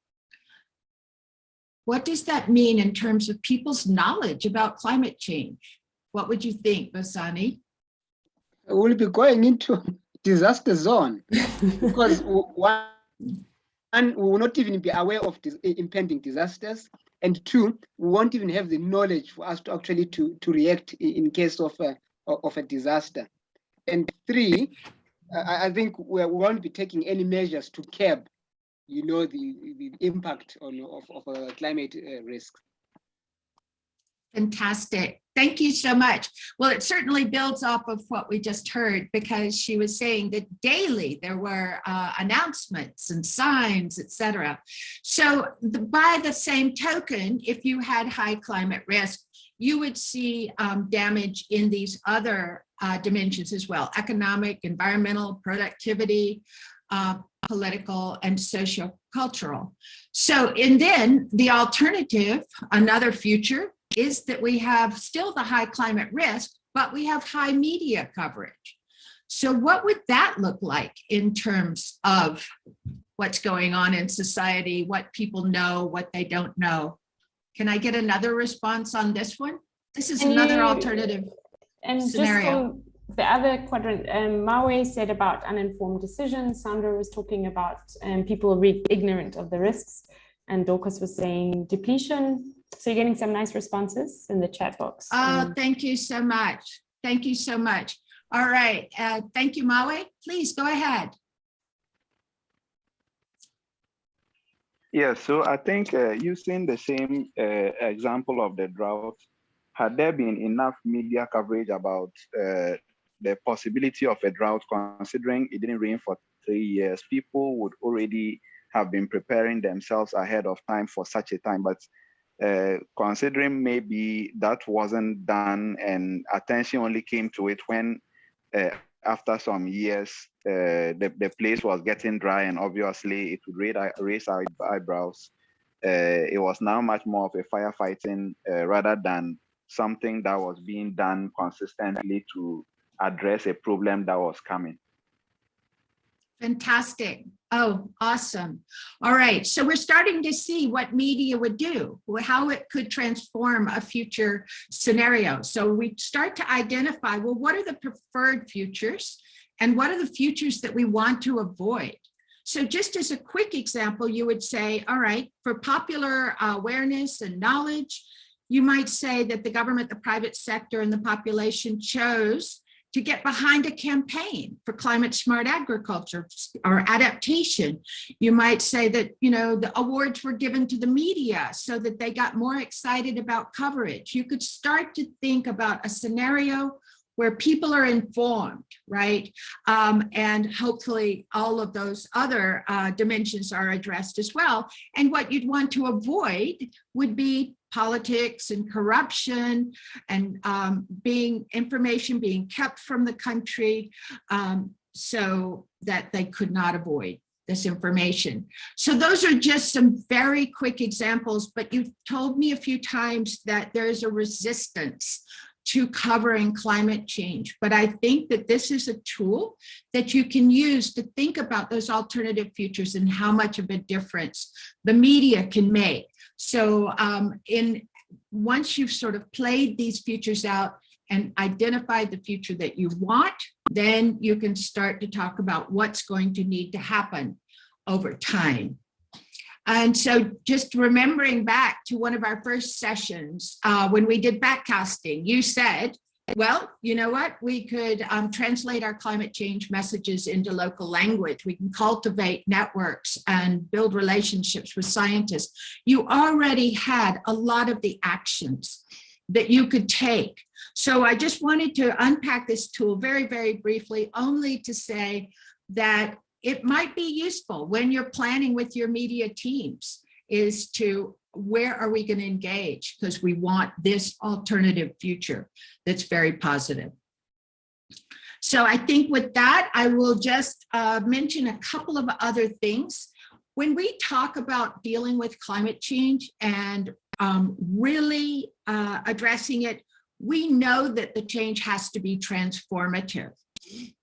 What does that mean in terms of people's knowledge about climate change? What would you think, Basani? We'll be going into disaster zone because one, we will not even be aware of impending disasters, and two, we won't even have the knowledge for us to actually to react in case of a disaster. And three, I think we won't be taking any measures to curb, the impact of climate risk. Fantastic. Thank you so much. Well, it certainly builds off of what we just heard, because she was saying that daily there were announcements and signs, etc. So by the same token, if you had high climate risk, you would see damage in these other dimensions as well: economic, environmental, productivity, political, and socio-cultural. So, and then the alternative, another future, is that we have still the high climate risk, but we have high media coverage. So what would that look like in terms of what's going on in society, what people know, what they don't know? Can I get another response on this one? This is another alternative scenario. Just the other quadrant, Mawe said about uninformed decisions. Sandra was talking about people ignorant of the risks, and Dorcas was saying depletion. So you're getting some nice responses in the chat box. Oh, thank you so much. Thank you so much. All right. Thank you, Mawe. Please go ahead. Yeah, so I think using the same example of the drought, had there been enough media coverage about the possibility of a drought, considering it didn't rain for 3 years, people would already have been preparing themselves ahead of time for such a time. But considering maybe that wasn't done and attention only came to it when after some years, the place was getting dry and obviously it would raise our eyebrows. It was now much more of a firefighting rather than something that was being done consistently to address a problem that was coming. Fantastic. Oh, awesome. All right. So we're starting to see what media would do, how it could transform a future scenario. So we start to identify, well, what are the preferred futures and what are the futures that we want to avoid? So just as a quick example, you would say, all right, for popular awareness and knowledge, you might say that the government, the private sector, and the population chose to get behind a campaign for climate smart agriculture or adaptation. You might say that, you know, the awards were given to the media so that they got more excited about coverage. You could start to think about a scenario where people are informed, right? And hopefully all of those other dimensions are addressed as well. And what you'd want to avoid would be politics and corruption and information being kept from the country so that they could not avoid this information. So those are just some very quick examples, but you've told me a few times that there's a resistance to covering climate change. But I think that this is a tool that you can use to think about those alternative futures and how much of a difference the media can make. So once you've sort of played these futures out and identified the future that you want, then you can start to talk about what's going to need to happen over time. And so just remembering back to one of our first sessions, when we did backcasting, you said, well, you know what, we could translate our climate change messages into local language. We can cultivate networks and build relationships with scientists. You already had a lot of the actions that you could take. So I just wanted to unpack this tool very, very briefly, only to say that it might be useful when you're planning with your media teams is to, where are we going to engage? Because we want this alternative future that's very positive. So I think with that, I will just mention a couple of other things. When we talk about dealing with climate change and really addressing it, we know that the change has to be transformative,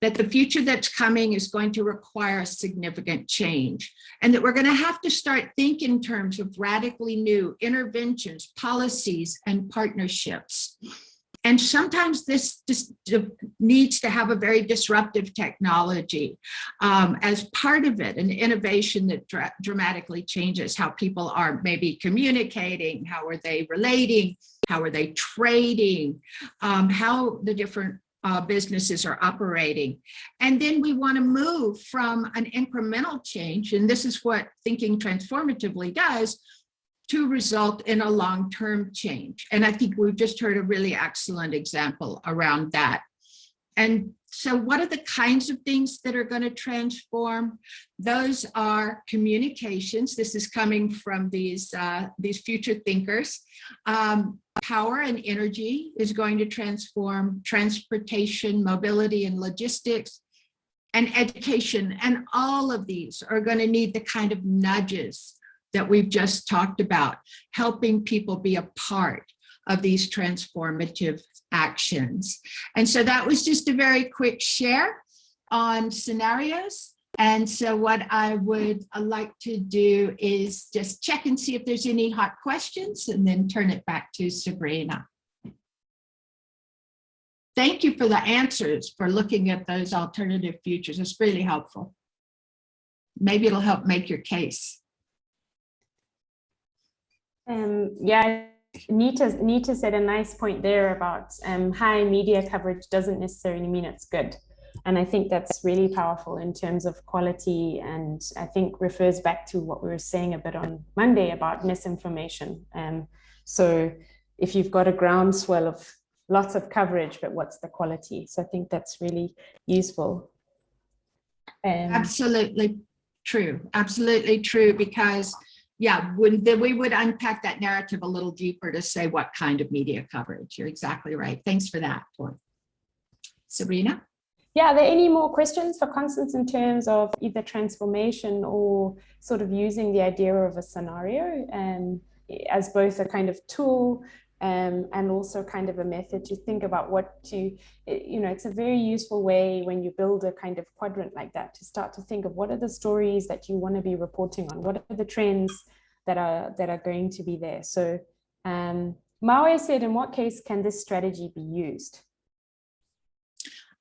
that the future that's coming is going to require a significant change, and that we're going to have to start thinking in terms of radically new interventions, policies, and partnerships. And sometimes this just needs to have a very disruptive technology as part of it, an innovation that dramatically changes how people are maybe communicating, how are they relating, how are they trading, how the different businesses are operating. And then we want to move from an incremental change, and this is what thinking transformatively does, to result in a long-term change. And I think we've just heard a really excellent example around that. And so what are the kinds of things that are going to transform? Those are communications. This is coming from these future thinkers. Power and energy is going to transform transportation, mobility, and logistics, and education. And all of these are going to need the kind of nudges that we've just talked about, helping people be a part of these transformative actions. And so that was just a very quick share on scenarios. And so what I would like to do is just check and see if there's any hot questions and then turn it back to Sabrina. Thank you for the answers, for looking at those alternative futures. It's really helpful. Maybe it'll help make your case. Yeah, Nita said a nice point there about high media coverage doesn't necessarily mean it's good. And I think that's really powerful in terms of quality, and I think refers back to what we were saying a bit on Monday about misinformation. So if you've got a groundswell of lots of coverage, but what's the quality? So I think that's really useful. Absolutely true. Absolutely true. Because yeah, we would unpack that narrative a little deeper to say what kind of media coverage. You're exactly right. Thanks for that. Sabrina? Yeah, are there any more questions for Constance in terms of either transformation or sort of using the idea of a scenario as both a kind of tool and also kind of a method to think about what to, it's a very useful way when you build a kind of quadrant like that to start to think of what are the stories that you want to be reporting on, what are the trends that are going to be there. So Maue said, in what case can this strategy be used?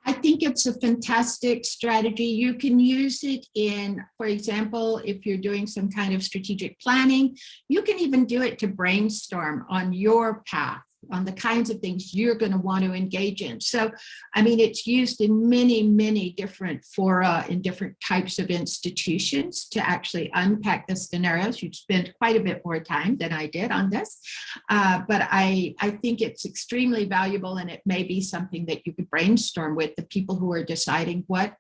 I think it's a fantastic strategy. You can use it in, for example, if you're doing some kind of strategic planning, you can even do it to brainstorm on your path, on the kinds of things you're going to want to engage in. So, I mean, it's used in many, many different fora in different types of institutions to actually unpack the scenarios. You'd spend quite a bit more time than I did on this, but I think it's extremely valuable, and it may be something that you could brainstorm with the people who are deciding what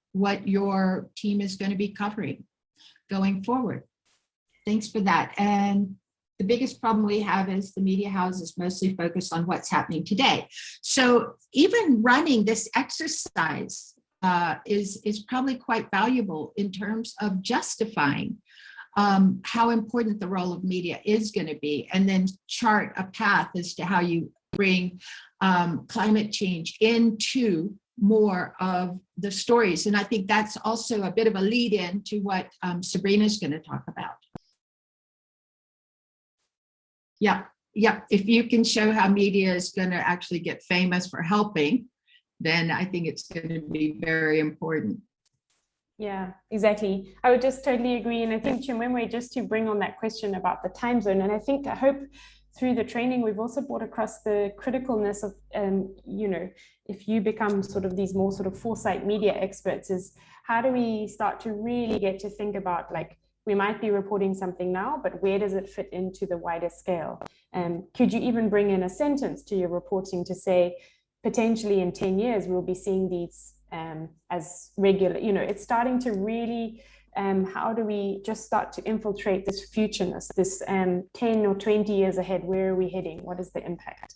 your team is going to be covering going forward. Thanks for that. And the biggest problem we have is the media houses mostly focus on what's happening today. So even running this exercise is probably quite valuable in terms of justifying how important the role of media is going to be, and then chart a path as to how you bring climate change into more of the stories. And I think that's also a bit of a lead in to what Sabrina's going to talk about. Yeah. If you can show how media is going to actually get famous for helping, then I think it's going to be very important. Yeah, exactly. I would just totally agree. And I think, Chimwemwe, just to bring on that question about the time zone, and I hope through the training, we've also brought across the criticalness of, if you become sort of these more sort of foresight media experts, is how do we start to really get to think about, like, we might be reporting something now, but where does it fit into the wider scale? Could you even bring in a sentence to your reporting to say, potentially in 10 years, we'll be seeing these as regular, it's starting to really, how do we just start to infiltrate this futureness, this 10 or 20 years ahead, where are we heading? What is the impact?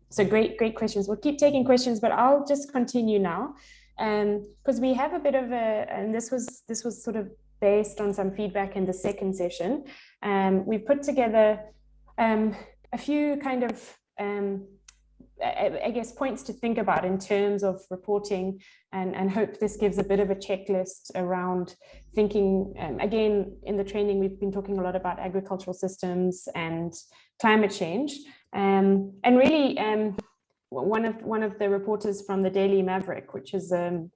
So great questions. We'll keep taking questions, but I'll just continue now. Because we have a bit of and this was sort of based on some feedback in the second session. We've put together a few kind of, I guess, points to think about in terms of reporting, and hope this gives a bit of a checklist around thinking. Again, in the training, we've been talking a lot about agricultural systems and climate change. And really, one of the reporters from the Daily Maverick, which is a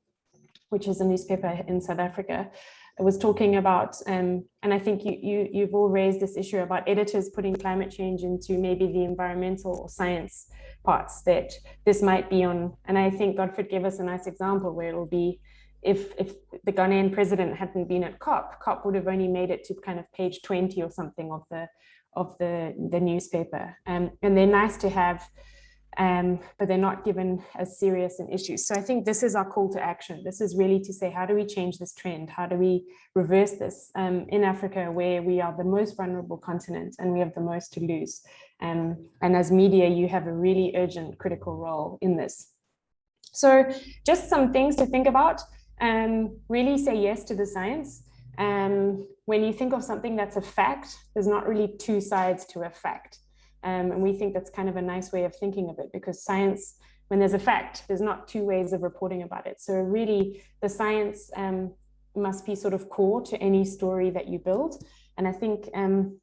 newspaper in South Africa, was talking about, and I think you've all raised this issue about editors putting climate change into maybe the environmental or science parts, that this might be on, and I think Godfrey gave us a nice example where it'll be, if the Ghanaian president hadn't been at COP would have only made it to kind of page 20 or something of the newspaper, and they're nice to have, but they're not given as serious an issue. So I think this is our call to action. This is really to say, how do we change this trend? How do we reverse this in Africa, where we are the most vulnerable continent and we have the most to lose? And as media, you have a really urgent, critical role in this. So just some things to think about. Really say yes to the science. When you think of something that's a fact, there's not really two sides to a fact. And we think that's kind of a nice way of thinking of it, because science, when there's a fact, there's not two ways of reporting about it. So really, the science must be sort of core to any story that you build. And I think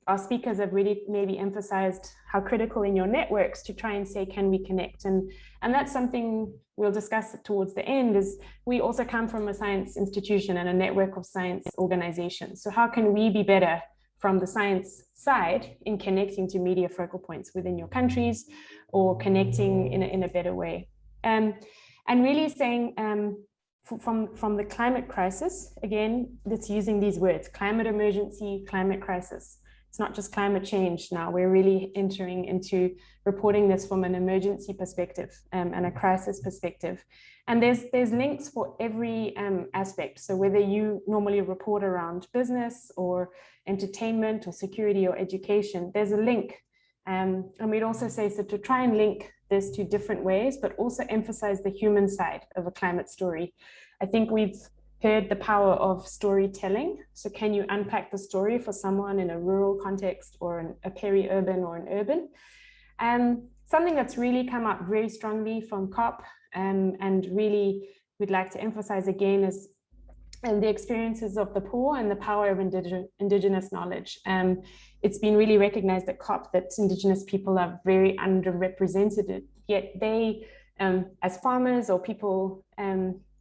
our speakers have really maybe emphasized how critical in your networks to try and say, can we connect? And that's something we'll discuss towards the end, is we also come from a science institution and a network of science organizations. So how can we be better from the science side in connecting to media focal points within your countries, or connecting in a better way? And really saying, from the climate crisis, again, it's using these words, climate emergency, climate crisis. It's not just climate change now. We're really entering into reporting this from an emergency perspective and a crisis perspective. And there's links for every aspect. So whether you normally report around business or entertainment or security or education, there's a link. And we'd also say, so to try and link this to different ways, but also emphasize the human side of a climate story. I think we've heard the power of storytelling. So can you unpack the story for someone in a rural context or a peri-urban or an urban? Something that's really come up very strongly from COP and really we'd like to emphasize again is the experiences of the poor and the power of indigenous knowledge. It's been really recognized at COP that indigenous people are very underrepresented, yet they, as farmers or people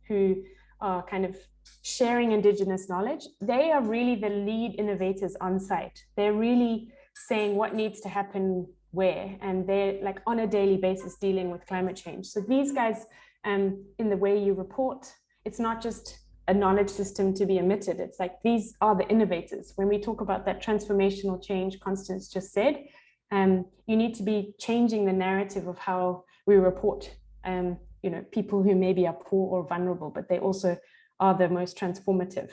who are kind of sharing indigenous knowledge, they are really the lead innovators on site. They're really saying what needs to happen where, and they're like on a daily basis dealing with climate change. So these guys, in the way you report, it's not just a knowledge system to be emitted. It's like, these are the innovators. When we talk about that transformational change Constance just said, you need to be changing the narrative of how we report, you know, people who maybe are poor or vulnerable, but they also are the most transformative.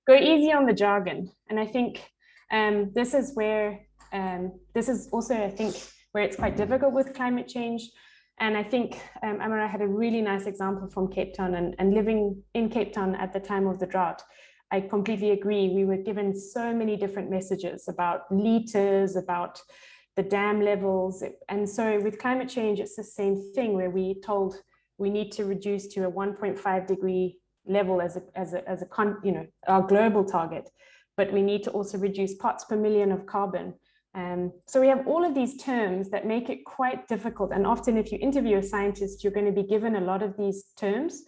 Go easy on the jargon. And I think this is where, this is also, I think, where it's quite difficult with climate change. And I think Amara had a really nice example from Cape Town and living in Cape Town at the time of the drought. I completely agree. We were given so many different messages about liters, about the dam levels. And so with climate change, it's the same thing where we told we need to reduce to a 1.5 degree level as you know, our global target, but we need to also reduce parts per million of carbon. So we have all of these terms that make it quite difficult. And often if you interview a scientist, you're going to be given a lot of these terms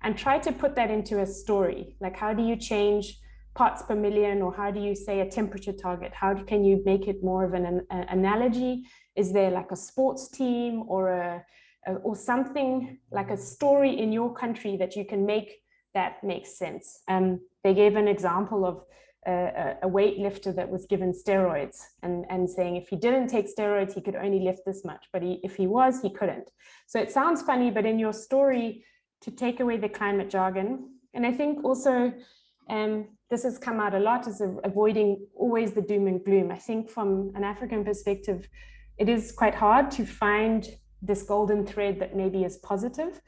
and try to put that into a story. Like, how do you change parts per million, or how do you say a temperature target? How can you make it more of an analogy? Is there like a sports team or something like a story in your country that you can make that makes sense? They gave an example of a weightlifter that was given steroids and saying if he didn't take steroids, he could only lift this much, but if he was, he couldn't. So it sounds funny, but in your story, to take away the climate jargon. And I think also, this has come out a lot, is avoiding always the doom and gloom. I think from an African perspective, it is quite hard to find this golden thread that maybe is positive,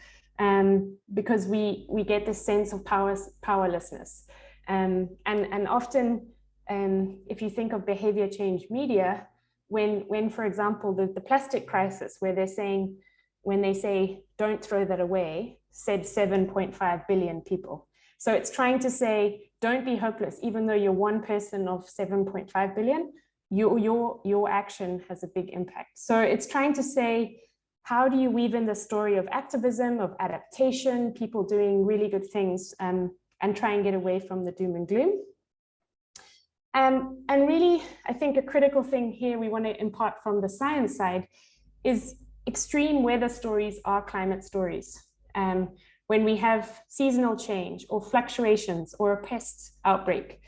because we get this sense of powerlessness. And often, if you think of behavior change media, when for example, the plastic crisis, where they're saying, when they say, don't throw that away, said 7.5 billion people. So it's trying to say, don't be hopeless, even though you're one person of 7.5 billion, your action has a big impact. So it's trying to say, how do you weave in the story of activism, of adaptation, people doing really good things, and try and get away from the doom and gloom. And really, I think a critical thing here we want to impart from the science side is extreme weather stories are climate stories. When we have seasonal change or fluctuations or a pest outbreak,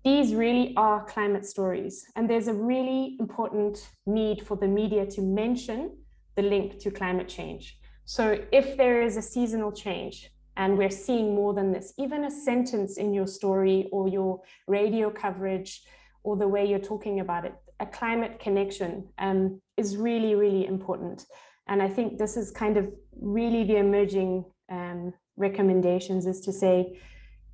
these really are climate stories. And there's a really important need for the media to mention the link to climate change. So if there is a seasonal change, and we're seeing more than this, even a sentence in your story or your radio coverage or the way you're talking about it, a climate connection is really, really important. And I think this is kind of really the emerging recommendations, is to say,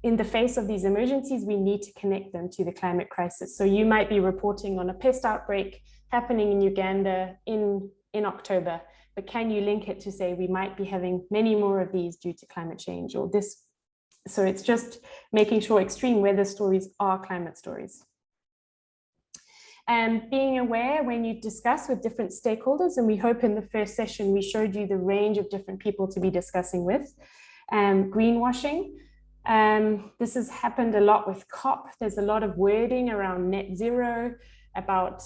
in the face of these emergencies, we need to connect them to the climate crisis. So you might be reporting on a pest outbreak happening in Uganda in October, but can you link it to say we might be having many more of these due to climate change or this? So it's just making sure extreme weather stories are climate stories. And being aware when you discuss with different stakeholders, and we hope in the first session we showed you the range of different people to be discussing with. Greenwashing. This has happened a lot with COP. There's a lot of wording around net zero, about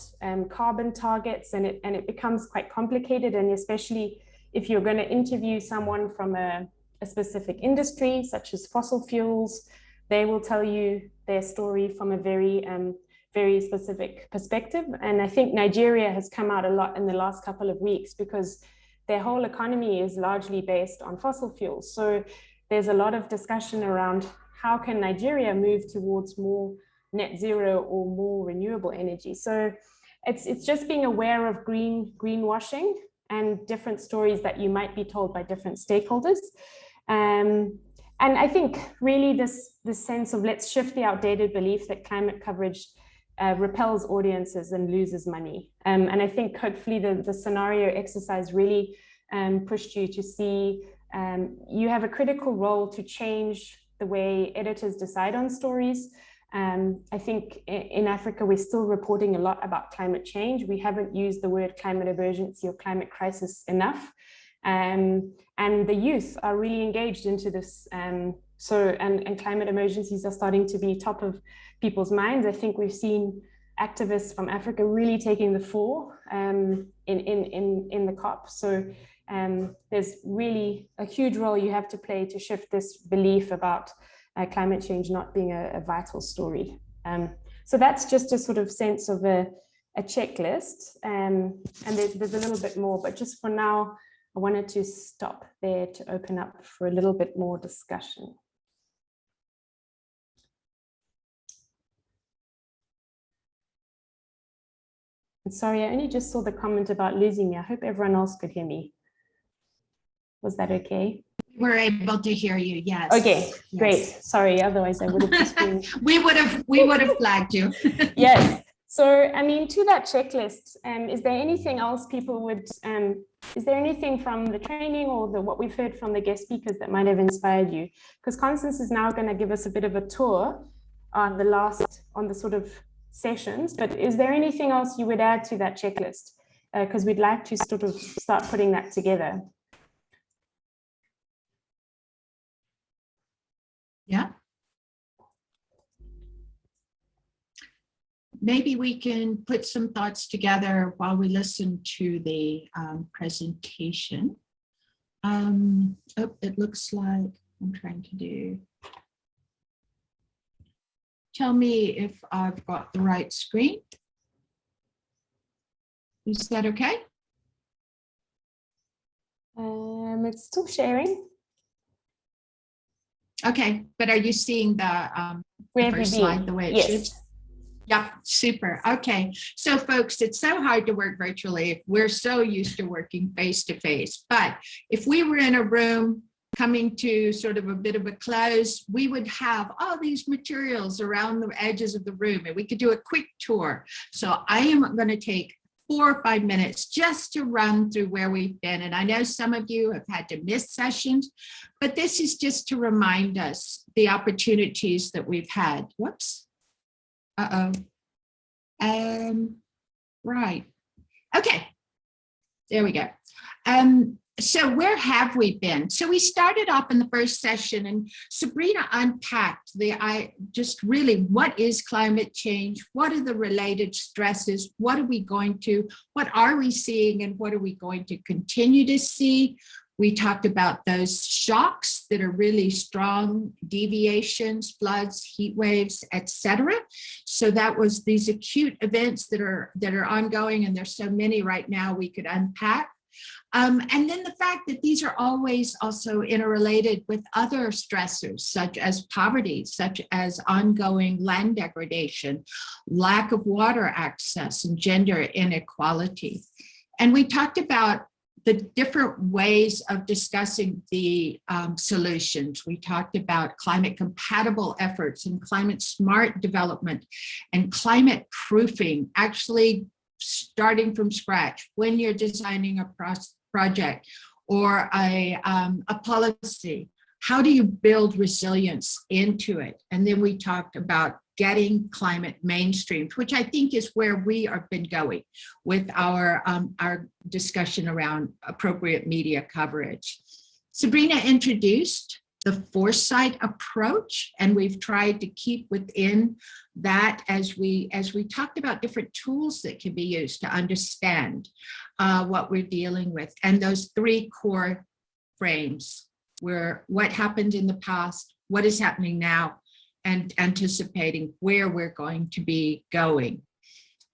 carbon targets, and it becomes quite complicated. And especially if you're going to interview someone from a a specific industry, such as fossil fuels. They will tell you their story from a very specific perspective. And I think Nigeria has come out a lot in the last couple of weeks because their whole economy is largely based on fossil fuels. So there's a lot of discussion around how can Nigeria move towards more net zero or more renewable energy. So it's just being aware of greenwashing and different stories that you might be told by different stakeholders. And I think really this sense of let's shift the outdated belief that climate coverage repels audiences and loses money. And I think hopefully the scenario exercise really pushed you to see you have a critical role to change the way editors decide on stories. I think in Africa, we're still reporting a lot about climate change. We haven't used the word climate emergency or climate crisis enough. And the youth are really engaged into this. And climate emergencies are starting to be top of people's minds. I think we've seen activists from Africa really taking the fore in the COP. So there's really a huge role you have to play to shift this belief about climate change not being a vital story. So that's just a sort of sense of a checklist. And there's a little bit more, but just for now, I wanted to stop there to open up for a little bit more discussion. And sorry, I only just saw the comment about losing me. I hope everyone else could hear me. Was that okay? We're able to hear you, yes. Okay, yes. Great. Sorry, otherwise I would have just been... we would have flagged you. Yes. So, I mean, to that checklist, is there anything else people would, is there anything from the training or what we've heard from the guest speakers that might have inspired you? Because Constance is now going to give us a bit of a tour on the sort of sessions, but is there anything else you would add to that checklist? Because we'd like to sort of start putting that together. Yeah. Maybe we can put some thoughts together while we listen to the presentation. Oh, it looks like I'm trying to do. Tell me if I've got the right screen. Is that okay? It's still sharing. Okay, but are you seeing the first slide the way it should? Yeah, super. Okay, so folks, it's so hard to work virtually. We're so used to working face to face, but if we were in a room coming to sort of a bit of a close, we would have all these materials around the edges of the room and we could do a quick tour. So I am going to take 4 or 5 minutes just to run through where we've been. And I know some of you have had to miss sessions, but this is just to remind us the opportunities that we've had. Whoops. Right. Okay. There we go. So where have we been? So we started off in the first session and Sabrina unpacked just really what is climate change? What are the related stresses? What are we seeing and what are we going to continue to see? We talked about those shocks that are really strong, deviations, floods, heat waves, etc. So that was these acute events that are ongoing, and there's so many right now we could unpack. And then the fact that these are always also interrelated with other stressors, such as poverty, such as ongoing land degradation, lack of water access, and gender inequality. And we talked about the different ways of discussing the solutions. We talked about climate compatible efforts and climate smart development and climate proofing, actually starting from scratch when you're designing a project or a policy. How do you build resilience into it? And then we talked about getting climate mainstreamed, which I think is where we have been going with our discussion around appropriate media coverage. Sabrina introduced the Foresight Approach, and we've tried to keep within that as we talked about different tools that can be used to understand what we're dealing with, and those 3 core frames: what happened in the past, what is happening now, and anticipating where we're going to be going.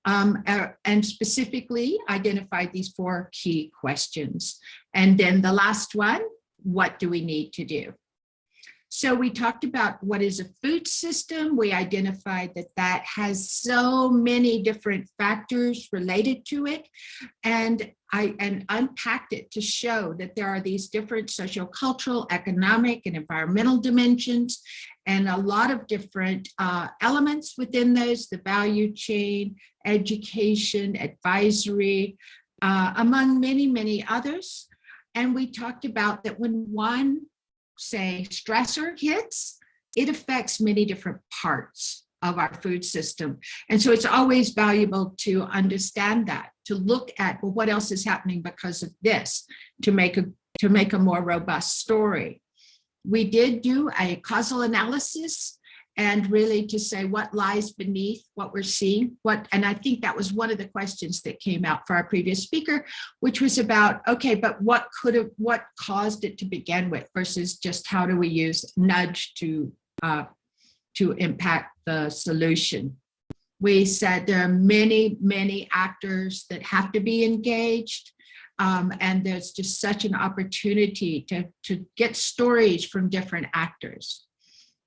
And specifically identified these 4 key questions. And then the last one, what do we need to do? So we talked about what is a food system. We identified that that has so many different factors related to it. And I unpacked it to show that there are these different sociocultural, economic, and environmental dimensions, and a lot of different elements within those, the value chain, education, advisory, among many, many others. And we talked about that when one, say, stressor hits, it affects many different parts of our food system. And so it's always valuable to understand that, to look at, well, what else is happening because of this, to make a more robust story. We did do a causal analysis, and really to say what lies beneath what we're seeing, and I think that was one of the questions that came out for our previous speaker, which was about, okay, but what caused it to begin with versus just how do we use nudge to impact the solution. We said there are many, many actors that have to be engaged. And there's just such an opportunity to get stories from different actors.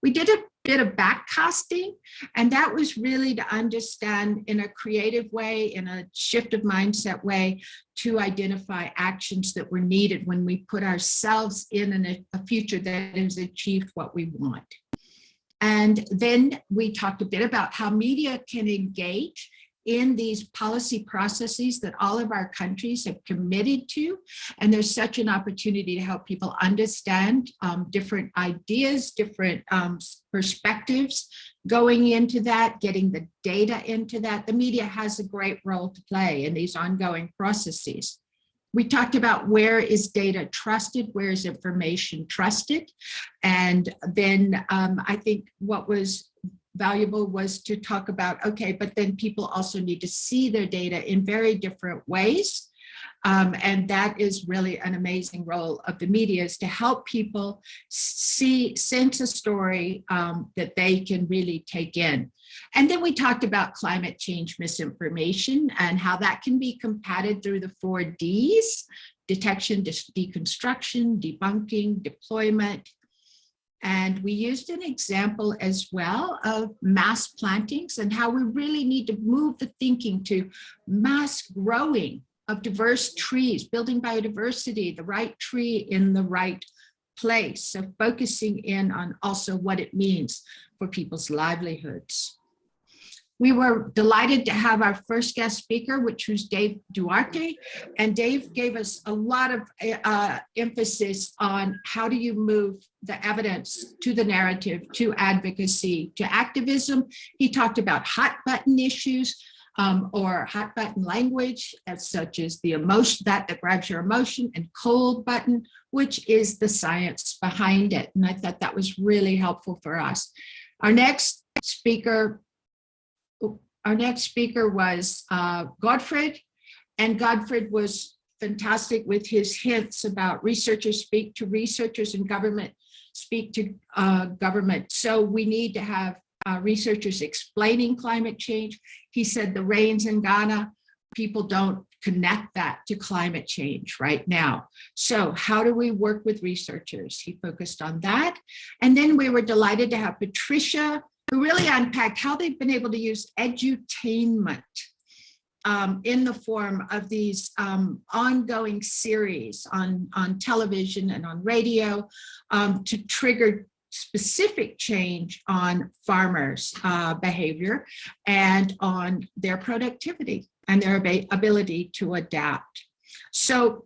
We did a bit of backcasting, and that was really to understand in a creative way, in a shift of mindset way, to identify actions that were needed when we put ourselves in a future that has achieved what we want. And then we talked a bit about how media can engage in these policy processes that all of our countries have committed to. And there's such an opportunity to help people understand different ideas, different perspectives going into that, getting the data into that. The media has a great role to play in these ongoing processes. We talked about where is data trusted, where is information trusted. And then I think what was valuable was to talk about, okay, but then people also need to see their data in very different ways. And that is really an amazing role of the media, is to help people sense a story that they can really take in. And then we talked about climate change misinformation and how that can be combated through the 4 Ds: detection, deconstruction, debunking, deployment. And we used an example as well of mass plantings and how we really need to move the thinking to mass growing of diverse trees, building biodiversity, the right tree in the right place. So focusing in on also what it means for people's livelihoods. We were delighted to have our first guest speaker, which was Dave Duarte. And Dave gave us a lot of emphasis on how do you move the evidence to the narrative, to advocacy, to activism. He talked about hot button issues or hot button language, as such as the emotion that grabs your emotion, and cold button, which is the science behind it. And I thought that was really helpful for us. Our next speaker was Godfred, and Godfred was fantastic with his hints about researchers speak to researchers and government speak to government. So we need to have researchers explaining climate change. He said the rains in Ghana, people don't connect that to climate change right now. So how do we work with researchers? He focused on that. And then we were delighted to have Patricia, who really unpacked how they've been able to use edutainment in the form of these ongoing series on television and on radio to trigger specific change on farmers' behavior and on their productivity and their ability to adapt. So,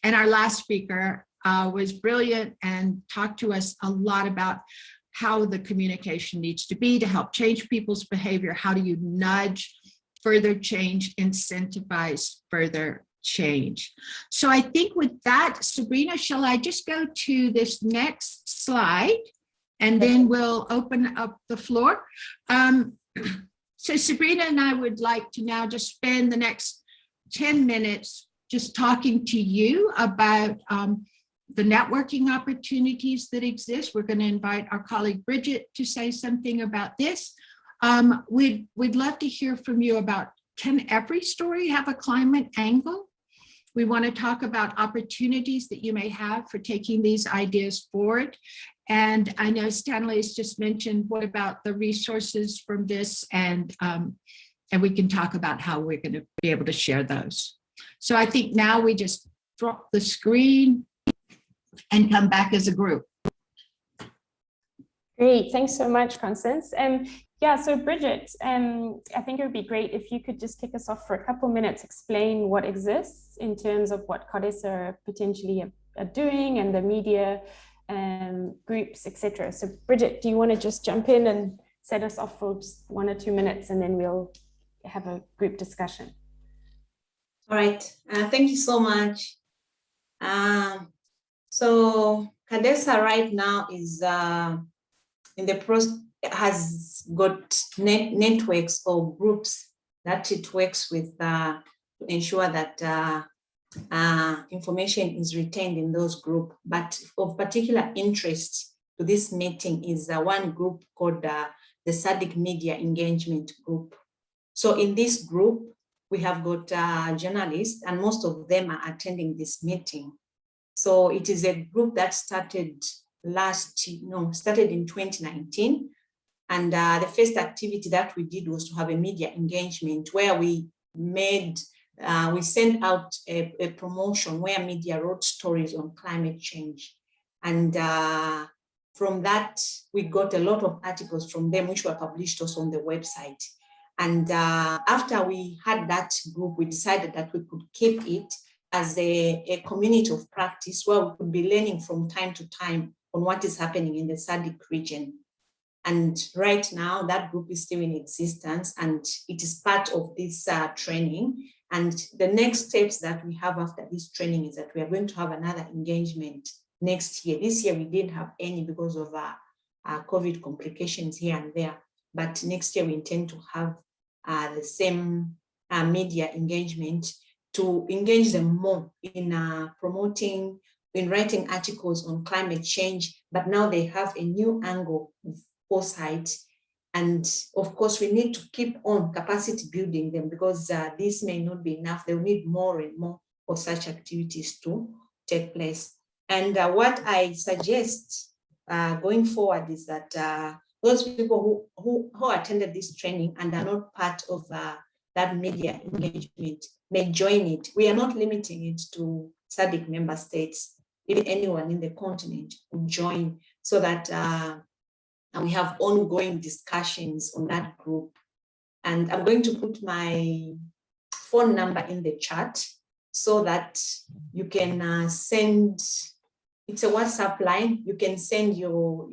and our last speaker was brilliant and talked to us a lot about how the communication needs to be to help change people's behavior. How do you nudge further change, incentivize further change? So I think with that, Sabrina, shall I just go to this next slide and then we'll open up the floor? So Sabrina and I would like to now just spend the next 10 minutes just talking to you about the networking opportunities that exist. We're going to invite our colleague Bridget to say something about this. We'd love to hear from you about, can every story have a climate angle? We want to talk about opportunities that you may have for taking these ideas forward. And I know Stanley has just mentioned, what about the resources from this? And we can talk about how we're going to be able to share those. So I think now we just drop the screen and come back as a group. Great, thanks so much, Constance. Yeah, so Bridget, I think it would be great if you could just kick us off for a couple minutes, explain what exists in terms of what CODESA potentially are doing and the media groups, etc. So Bridget, do you want to just jump in and set us off for just 1 or 2 minutes, and then we'll have a group discussion? All right, thank you so much. So CODESA right now is in the process, has got networks or groups that it works with to ensure that information is retained in those groups. But of particular interest to this meeting is one group called the Sadiq Media Engagement Group. So in this group, we have got journalists, and most of them are attending this meeting. So it is a group that started in 2019. And the first activity that we did was to have a media engagement where we sent out a promotion where media wrote stories on climate change. And from that, we got a lot of articles from them, which were published also on the website. And after we had that group, we decided that we could keep it as a community of practice where we could be learning from time to time on what is happening in the Sadiq region. And right now, that group is still in existence, and it is part of this training. And the next steps that we have after this training is that we are going to have another engagement next year. This year, we didn't have any because of COVID complications here and there. But next year, we intend to have the same media engagement to engage them more in promoting, in writing articles on climate change. But now they have a new angle of foresight. And of course, we need to keep on capacity building them, because this may not be enough. They'll need more and more of such activities to take place. And what I suggest going forward is that those people who attended this training and are not part of that media engagement may join it. We are not limiting it to SADC member states. Even anyone in the continent will join, so that we have ongoing discussions on that group. And I'm going to put my phone number in the chat so that you can send, it's a WhatsApp line. You can send your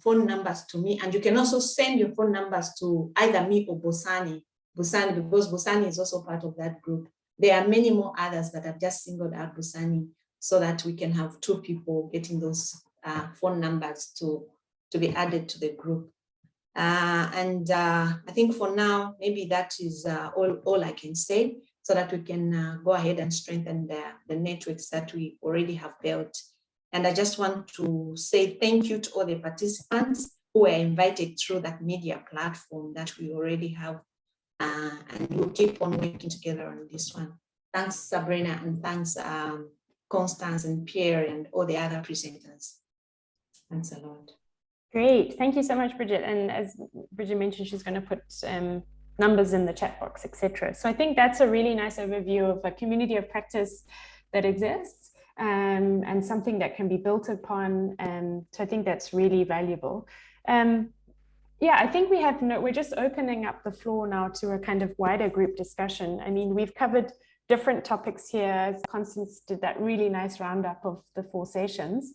phone numbers to me, and you can also send your phone numbers to either me or Bosani, because Bosani is also part of that group. There are many more others, but I've just singled out Bosani so that we can have 2 people getting those phone numbers to be added to the group. And I think for now, maybe that is all I can say, so that we can go ahead and strengthen the networks that we already have built. And I just want to say thank you to all the participants who were invited through that media platform that we already have. And we'll keep on working together on this one. Thanks, Sabrina, and thanks, Constance and Pierre and all the other presenters. Thanks a lot. Great, thank you so much, Bridget. And as Bridget mentioned, she's going to put numbers in the chat box, etc. So I think that's a really nice overview of a community of practice that exists, and something that can be built upon. So I think that's really valuable. Yeah, I think we're just opening up the floor now to a kind of wider group discussion. I mean, we've covered different topics here. Constance did that really nice roundup of the 4 sessions.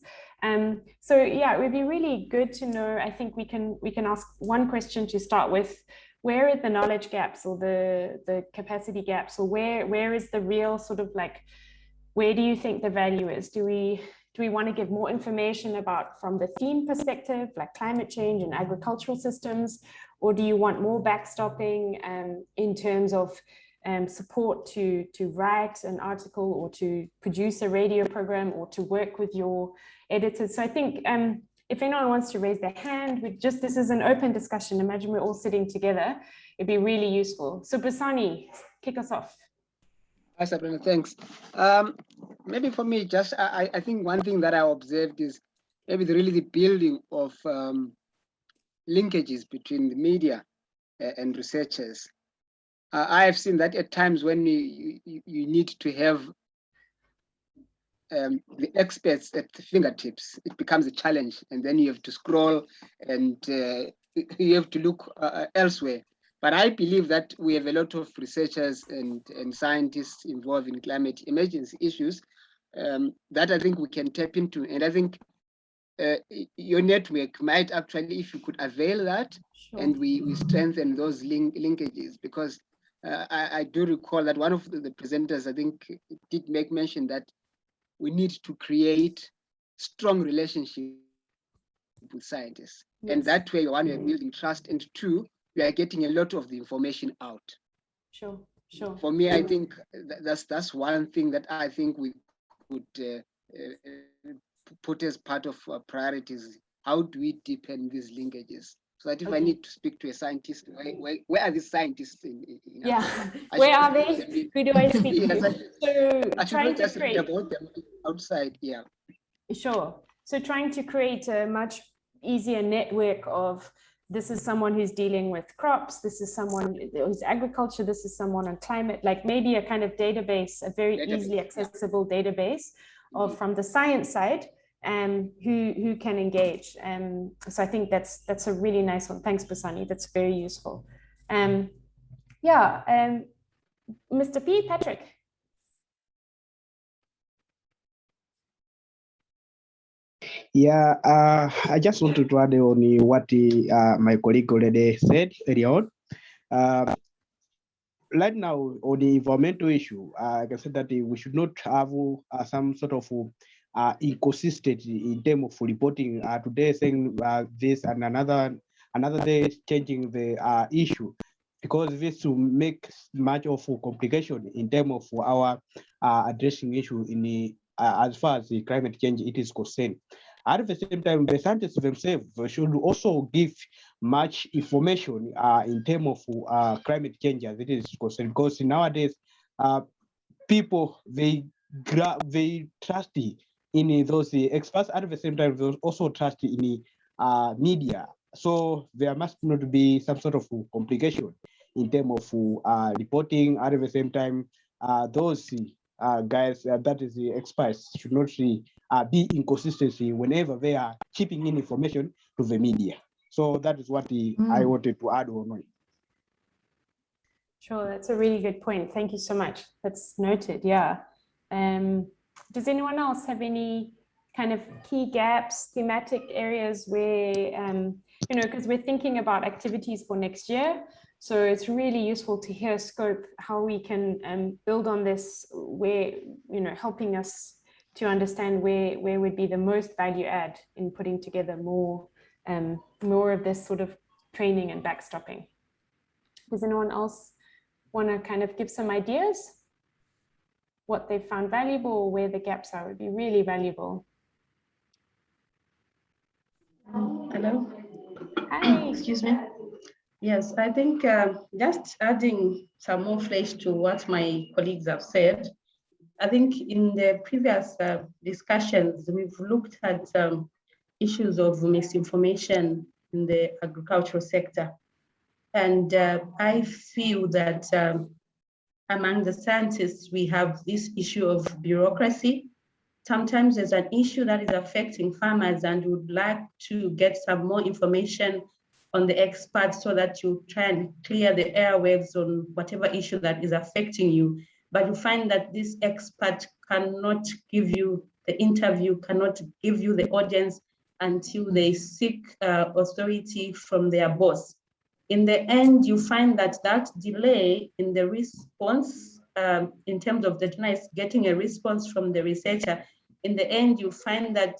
So yeah, it would be really good to know. I think we can ask one question to start with. Where are the knowledge gaps or the capacity gaps, or where is the real sort of like, where do you think the value is? Do we want to give more information about from the theme perspective, like climate change and agricultural systems, or do you want more backstopping in terms of support to write an article or to produce a radio program or to work with your editors. So I think if anyone wants to raise their hand, this is an open discussion. Imagine we're all sitting together. It'd be really useful. So Basani, kick us off. Hi, Sabrina, thanks. Maybe for me, just I think one thing that I observed is maybe the building of linkages between the media and researchers. I have seen that at times when you need to have the experts at the fingertips, it becomes a challenge, and then you have to scroll and you have to look elsewhere. But I believe that we have a lot of researchers and scientists involved in climate emergency issues that I think we can tap into. And I think your network might actually, if you could avail that, sure. And we strengthen those linkages, because I do recall that one of the presenters, I think, did make mention that we need to create strong relationships with scientists. Yes. And that way, one, we're building trust, and two, we are getting a lot of the information out. Sure, sure. For me, I think that's one thing that I think we could put as part of our priorities. How do we deepen these linkages? So that if I need to speak to a scientist, where are these scientists in where are they? Who do I speak to? So I should not just read about them outside. Yeah. Sure. So trying to create a much easier network of, this is someone who's dealing with crops, this is someone who's agriculture, this is someone on climate, like maybe a kind of database, a very easily accessible database of from the science side, who can engage. So I think that's a really nice one. Thanks, Basani. That's very useful. Mr. P, Patrick. Yeah, I just wanted to add on what my colleague already said earlier on. Right now, on the environmental issue, I can say that we should not have some sort of inconsistency in terms of reporting. Today saying this and another day changing the issue, because this will make much of a complication in terms of our addressing issue in the as far as the climate change it is concerned. At the same time, the scientists themselves should also give much information in terms of climate change as it is concerned, because nowadays people they trust in those experts. At the same time, they also trust in the media. So there must not be some sort of complication in terms of reporting. At the same time, those guys, that is the experts, should not be inconsistency whenever they are chipping in information to the media. So that is what I wanted to add on. Sure, that's a really good point. Thank you so much. That's noted, yeah. Does anyone else have any kind of key gaps, thematic areas where, because we're thinking about activities for next year. So it's really useful to hear scope, how we can build on this, where, helping us to understand where would be the most value add in putting together more of this sort of training and backstopping. Does anyone else want to kind of give some ideas? What they found valuable or where the gaps are would be really valuable. Hello. Hi. Excuse me. Yes, I think just adding some more flesh to what my colleagues have said. I think in the previous discussions, we've looked at issues of misinformation in the agricultural sector. And I feel that among the scientists, we have this issue of bureaucracy. Sometimes there's an issue that is affecting farmers and would like to get some more information on the experts so that you try and clear the airwaves on whatever issue that is affecting you. But you find that this expert cannot give you the interview, cannot give you the audience until they seek authority from their boss. In the end, you find that delay in the response, in terms of the journalist getting a response from the researcher, in the end, you find that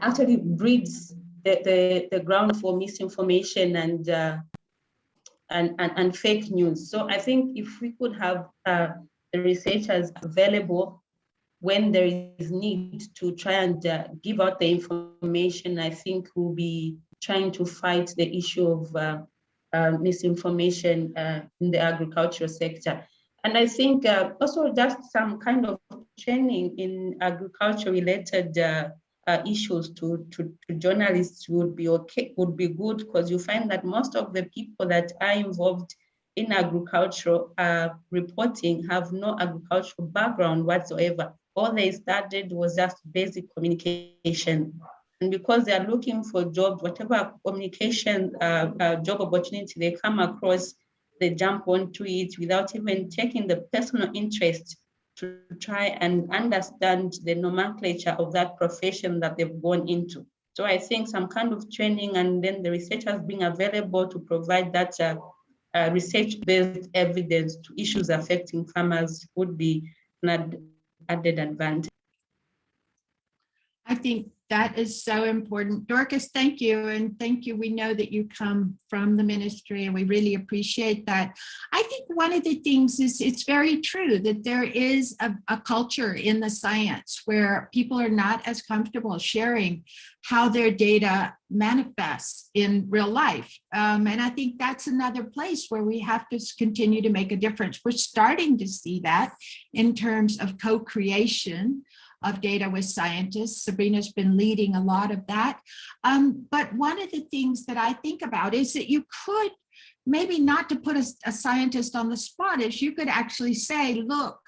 actually breeds the ground for misinformation and and fake news. So I think if we could have the researchers available when there is need to try and give out the information, I think we'll be trying to fight the issue of misinformation in the agricultural sector. And I think also just some kind of training in agriculture related issues to journalists would be good, because you find that most of the people that are involved in agricultural reporting have no agricultural background whatsoever. All they studied was just basic communication. And because they are looking for jobs, whatever communication job opportunity they come across, they jump onto it without even taking the personal interest to try and understand the nomenclature of that profession that they've gone into. So I think some kind of training and then the researchers being available to provide that research-based evidence to issues affecting farmers would be an added advantage. I think that is so important. Dorcas, thank you. And thank you. We know that you come from the ministry and we really appreciate that. I think one of the things is it's very true that there is a culture in the science where people are not as comfortable sharing how their data manifests in real life. And I think that's another place where we have to continue to make a difference. We're starting to see that in terms of co-creation of data with scientists. Sabrina's been leading a lot of that. But one of the things that I think about is that you could, maybe not to put a scientist on the spot, is you could actually say, look,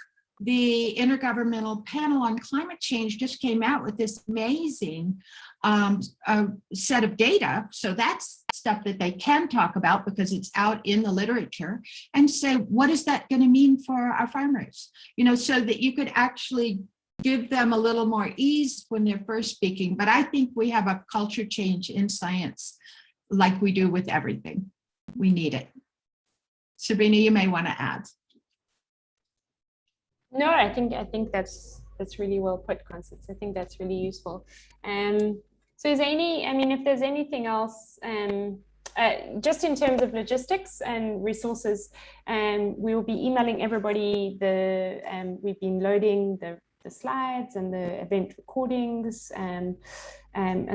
the Intergovernmental Panel on Climate Change just came out with this amazing set of data. So that's stuff that they can talk about because it's out in the literature, and say, what is that going to mean for our farmers? You know, so that you could actually give them a little more ease when they're first speaking. But I think we have a culture change in science like we do with everything. We need it. Sabrina, you may want to add. No, I think that's really well put, Constance. I think that's really useful. So is there any, I mean, if there's anything else, just in terms of logistics and resources, we will be emailing everybody we've been loading the slides and the event recordings, and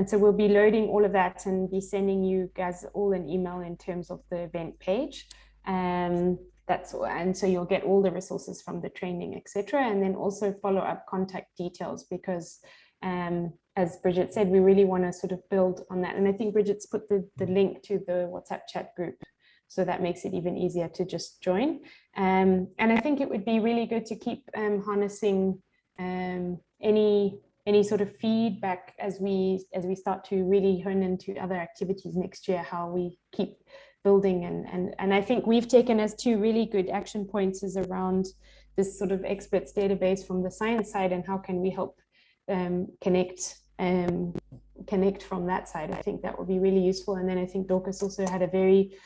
so we'll be loading all of that and be sending you guys all an email in terms of the event page. That's all, and so you'll get all the resources from the training, etc., and then also follow up contact details, because as Bridget said, we really want to sort of build on that. And I think Bridget's put the link to the WhatsApp chat group, so that makes it even easier to just join. And I think it would be really good to keep harnessing any sort of feedback as we start to really hone into other activities next year, how we keep building. And I think we've taken as two really good action points is around this sort of experts database from the science side, and how can we help connect from that side. I think that would be really useful. And then I think Dorcas also had a very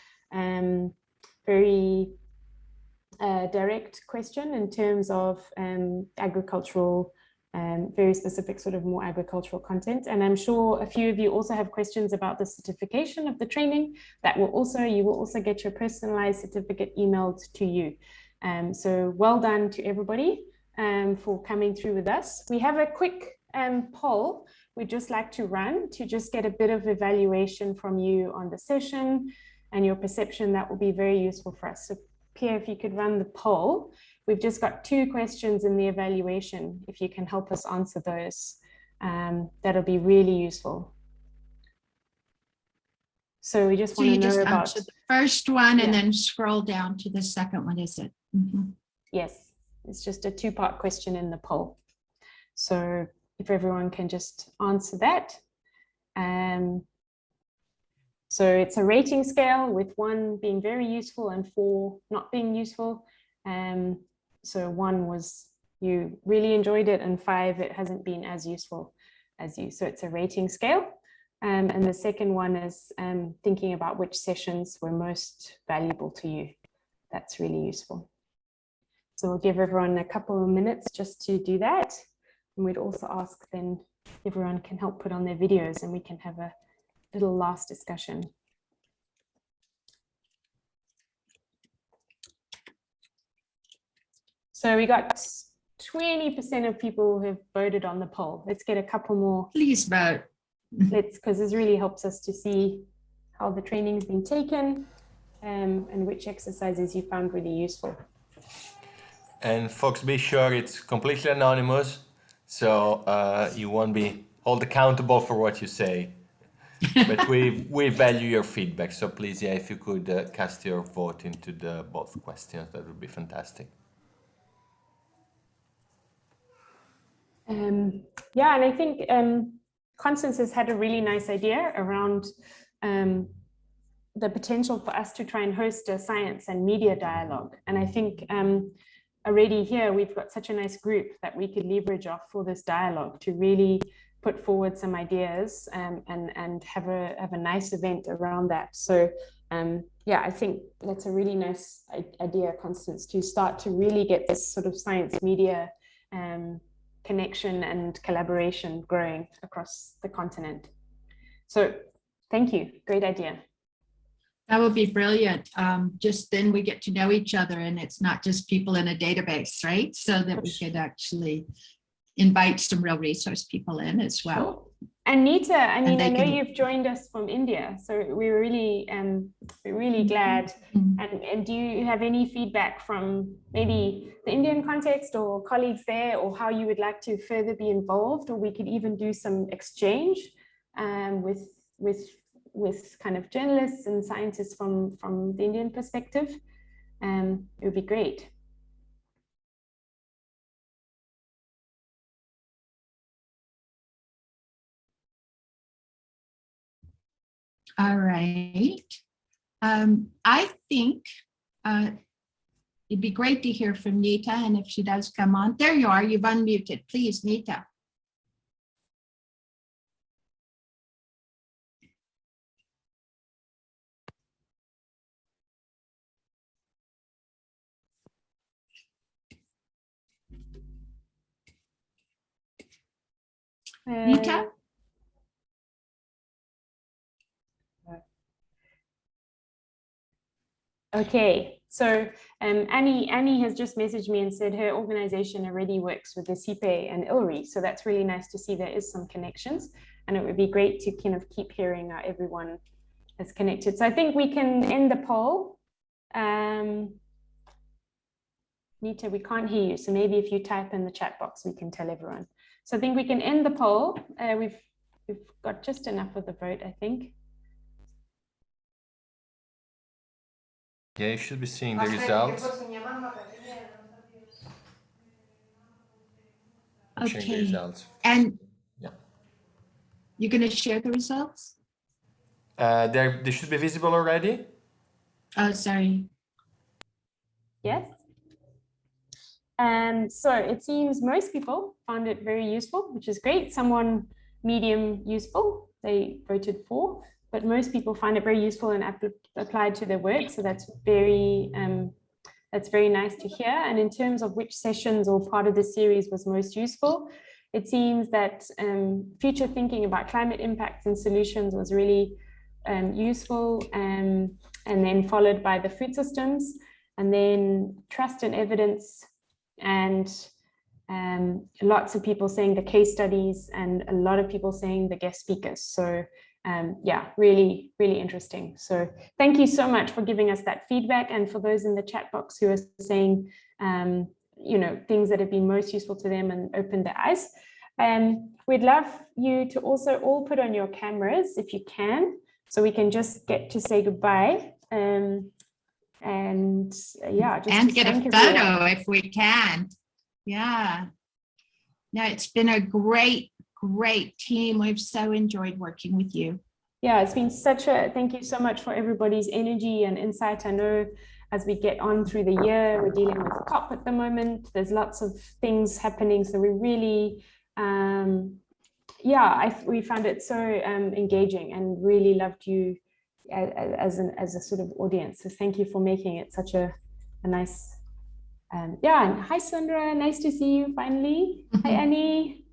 direct question in terms of agricultural, very specific sort of more agricultural content. And I'm sure a few of you also have questions about the certification of the training. That will also, you will also get your personalized certificate emailed to you. So well done to everybody for coming through with us. We have a quick poll we'd just like to run to just get a bit of evaluation from you on the session and your perception. That will be very useful for us. So Pierre, if you could run the poll. We've just got 2 questions in the evaluation. If you can help us answer those, that'll be really useful. So we just want to know about the first one, and then scroll down to the second one, is it? Mm-hmm. Yes, it's just a 2-part question in the poll. So if everyone can just answer that. So it's a rating scale with 1 being very useful and 4 not being useful. So 1 was you really enjoyed it, and 5 it hasn't been as useful as you. So it's a rating scale. And the second one is thinking about which sessions were most valuable to you. That's really useful. So we'll give everyone a couple of minutes just to do that. And we'd also ask then everyone can help put on their videos, and we can have a little last discussion. So we got 20% of people who have voted on the poll. Let's get a couple more. Please vote. Because this really helps us to see how the training has been taken and which exercises you found really useful. And folks, be sure it's completely anonymous, so you won't be held accountable for what you say. But we value your feedback, so please, yeah, if you could cast your vote into the both questions, that would be fantastic. Yeah, and I think Constance has had a really nice idea around the potential for us to try and host a science and media dialogue. And I think already here, we've got such a nice group that we could leverage off for this dialogue to really put forward some ideas and have a nice event around that. So yeah, I think that's a really nice idea, Constance, to start to really get this sort of science media connection and collaboration growing across the continent. So thank you, great idea. That would be brilliant. Just then we get to know each other and it's not just people in a database, right? So that we could actually invite some real resource people in as well. Sure. And Nita, I mean, I know you've joined us from India, so we're really glad. And do you have any feedback from maybe the Indian context or colleagues there, or how you would like to further be involved, or we could even do some exchange with kind of journalists and scientists from the Indian perspective? It would be great. All right. I think it'd be great to hear from Nita, and if she does come on, there you are, you've unmuted. Please, Nita. Nita? Okay, so Annie has just messaged me and said her organization already works with the CPE and ILRI, so that's really nice to see there is some connections, and it would be great to kind of keep hearing how everyone is connected. So I think we can end the poll. Nita, we can't hear you, so maybe if you type in the chat box, we can tell everyone. So I think we can end the poll. We've got just enough of the vote, I think. Yeah, you should be seeing the results. Okay. The results. And yeah, you're going to share the results? They should be visible already. Oh, sorry. Yes. So it seems most people found it very useful, which is great. Someone medium useful, they voted for, but most people find it very useful and applied to their work. So that's very nice to hear. And in terms of which sessions or part of the series was most useful, it seems that future thinking about climate impacts and solutions was really useful, and then followed by the food systems, and then trust and evidence, and lots of people saying the case studies, and a lot of people saying the guest speakers. So yeah, really, really interesting. So thank you so much for giving us that feedback, and for those in the chat box who are saying you know, things that have been most useful to them and opened their eyes. We'd love you to also all put on your cameras if you can, so we can just get to say goodbye. And yeah, just get a photo if we can. Yeah. No, it's been a great team. We've so enjoyed working with you. Yeah, it's been such a, thank you so much for everybody's energy and insight. I know as we get on through the year, we're dealing with COP at the moment. There's lots of things happening. So we really, yeah, we found it so engaging, and really loved you as a sort of audience. So thank you for making it such a nice, yeah. And hi, Sandra, nice to see you finally. Hi, Annie.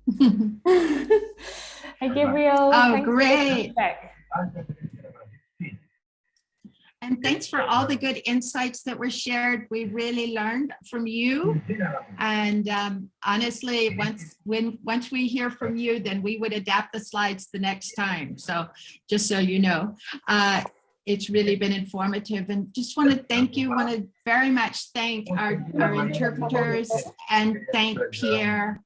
Hi, Gabriel. Oh, great. And And thanks for all the good insights that were shared. We really learned from you. And honestly, once we hear from you, then we would adapt the slides the next time. So just so you know, it's really been informative, and just want to thank you. Want to very much thank our interpreters and thank Pierre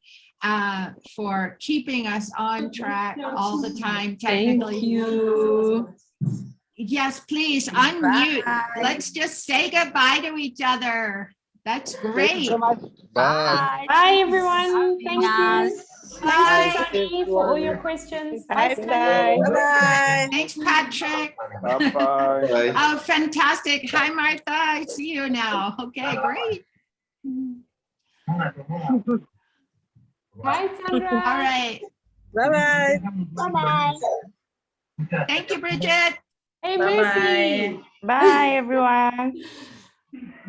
for keeping us on track all the time technically. Thank you. Yes, please unmute. Let's just say goodbye to each other. That's great. Thank you so much. Bye. Bye, everyone. Thank you. Bye. Thanks, Sadiq, for all your questions. Bye. Bye. Bye. Thanks, Patrick. Bye-bye. Oh, fantastic. Hi, Martha. I see you now. Okay, great. Hi, Sandra. All right. Bye-bye. Bye-bye. Thank you, Bridget. Hey, Bye-bye. Mercy. Bye, everyone.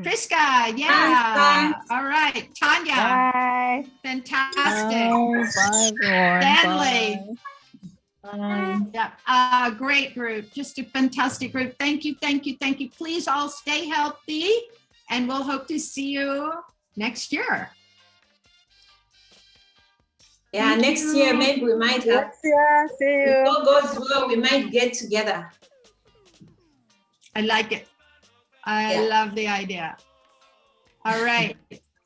Triska, yeah. All right. Tanya, Bye. fantastic. Bye, everyone. Stanley. Bye. Yeah, great group, just a fantastic group. Thank you, thank you, thank you. Please all stay healthy, and we'll hope to see you next year. Yeah, Thank next you. year maybe we might have. Next year, see If you. all goes well, we might get together. I like it. I Yeah. love the idea. All right.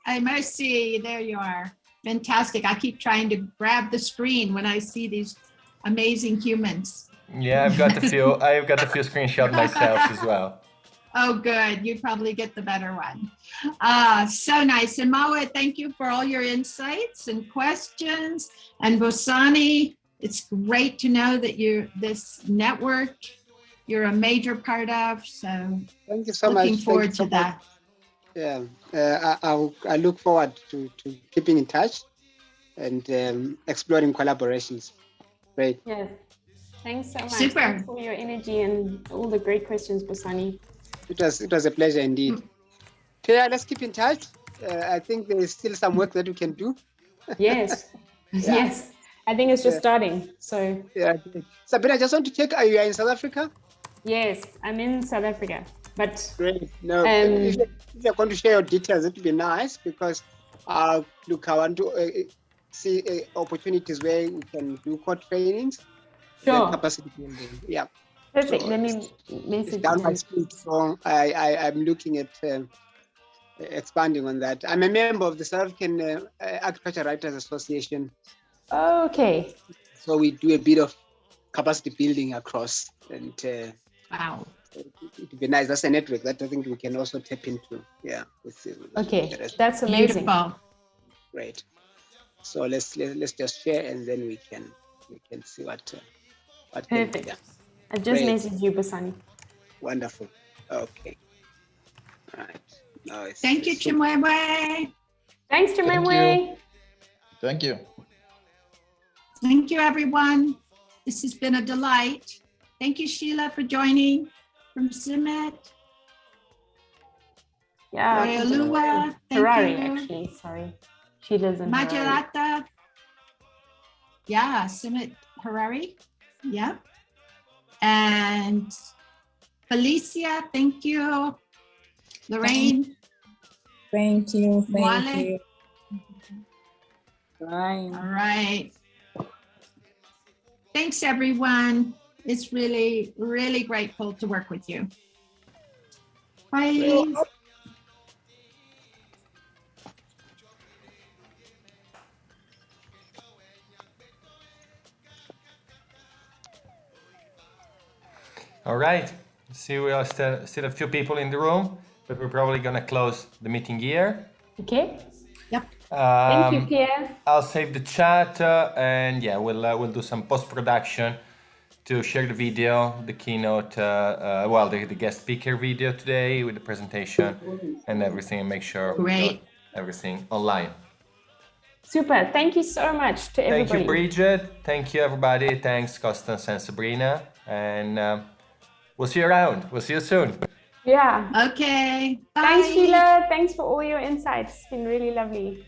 Hey, Mercy, there you are. Fantastic. I keep trying to grab the screen when I see these amazing humans. Yeah, I've got a few screenshots myself as well. Oh, good. You probably get the better one. So nice. And Mawa, thank you for all your insights and questions. And Bosani, it's great to know that this network, you're a major part of. So Thank you so much. looking Thank forward you so to that. much. Yeah, I look forward to keeping in touch and exploring collaborations. Great. Yes. Thanks so much. Super. Thanks for your energy and all the great questions, Bosani. It was a pleasure indeed. Pierre, let's keep in touch. I think there is still some work that we can do. Yes. Yeah. Yes. I think it's just Yeah. starting. So Yeah. Sabrina, I just want to check, are you in South Africa? yes, I'm in South Africa. But Great. No, Um, if you're going to share your details, it would be nice because look, I want to see opportunities where we can do core trainings, then sure. capacity building. Yeah. Perfect. So Let me it's message down my you. street, so I'm looking at expanding on that. I'm a member of the South African Agriculture Writers Association, Okay. so we do a bit of capacity building across, and Wow. it would be nice. That's a network that I think we can also tap into. Yeah. Okay. That's amazing. Beautiful. Great. So let's just share, and then we can see what can be Perfect. done. I just Great. messaged you, Bosani. Wonderful. Okay. All right. No, Thank you, Chimwemwe. Thanks, Chimwemwe. Thank you. Thank you, everyone. This has been a delight. Thank you, Sheila, for joining from Summit. Yeah. Royalua, thank Ferrari, you. actually. Sorry. She lives in Ferrari. Majalata. Yeah, Summit Harari. Yeah. And Felicia, thank you. Lorraine. Thank you. Wale. Thank you. Bye. All right. Thanks, everyone. It's really, really grateful to work with you. Bye. All right. See, we are still a few people in the room, but we're probably gonna close the meeting here. Okay. Yep. Thank you, Pierre. I'll save the chat, and yeah, we'll do some post-production to share the video, the keynote, the guest speaker video today with the presentation and everything, and make sure we Great. got everything online. Super. Thank you so much to everybody. Thank you, Bridget. Thank you, everybody. Thanks, Constance and Sabrina. And we'll see you around. We'll see you soon. Yeah. Okay. Thanks, Bye. Sheila. Thanks for all your insights. It's been really lovely.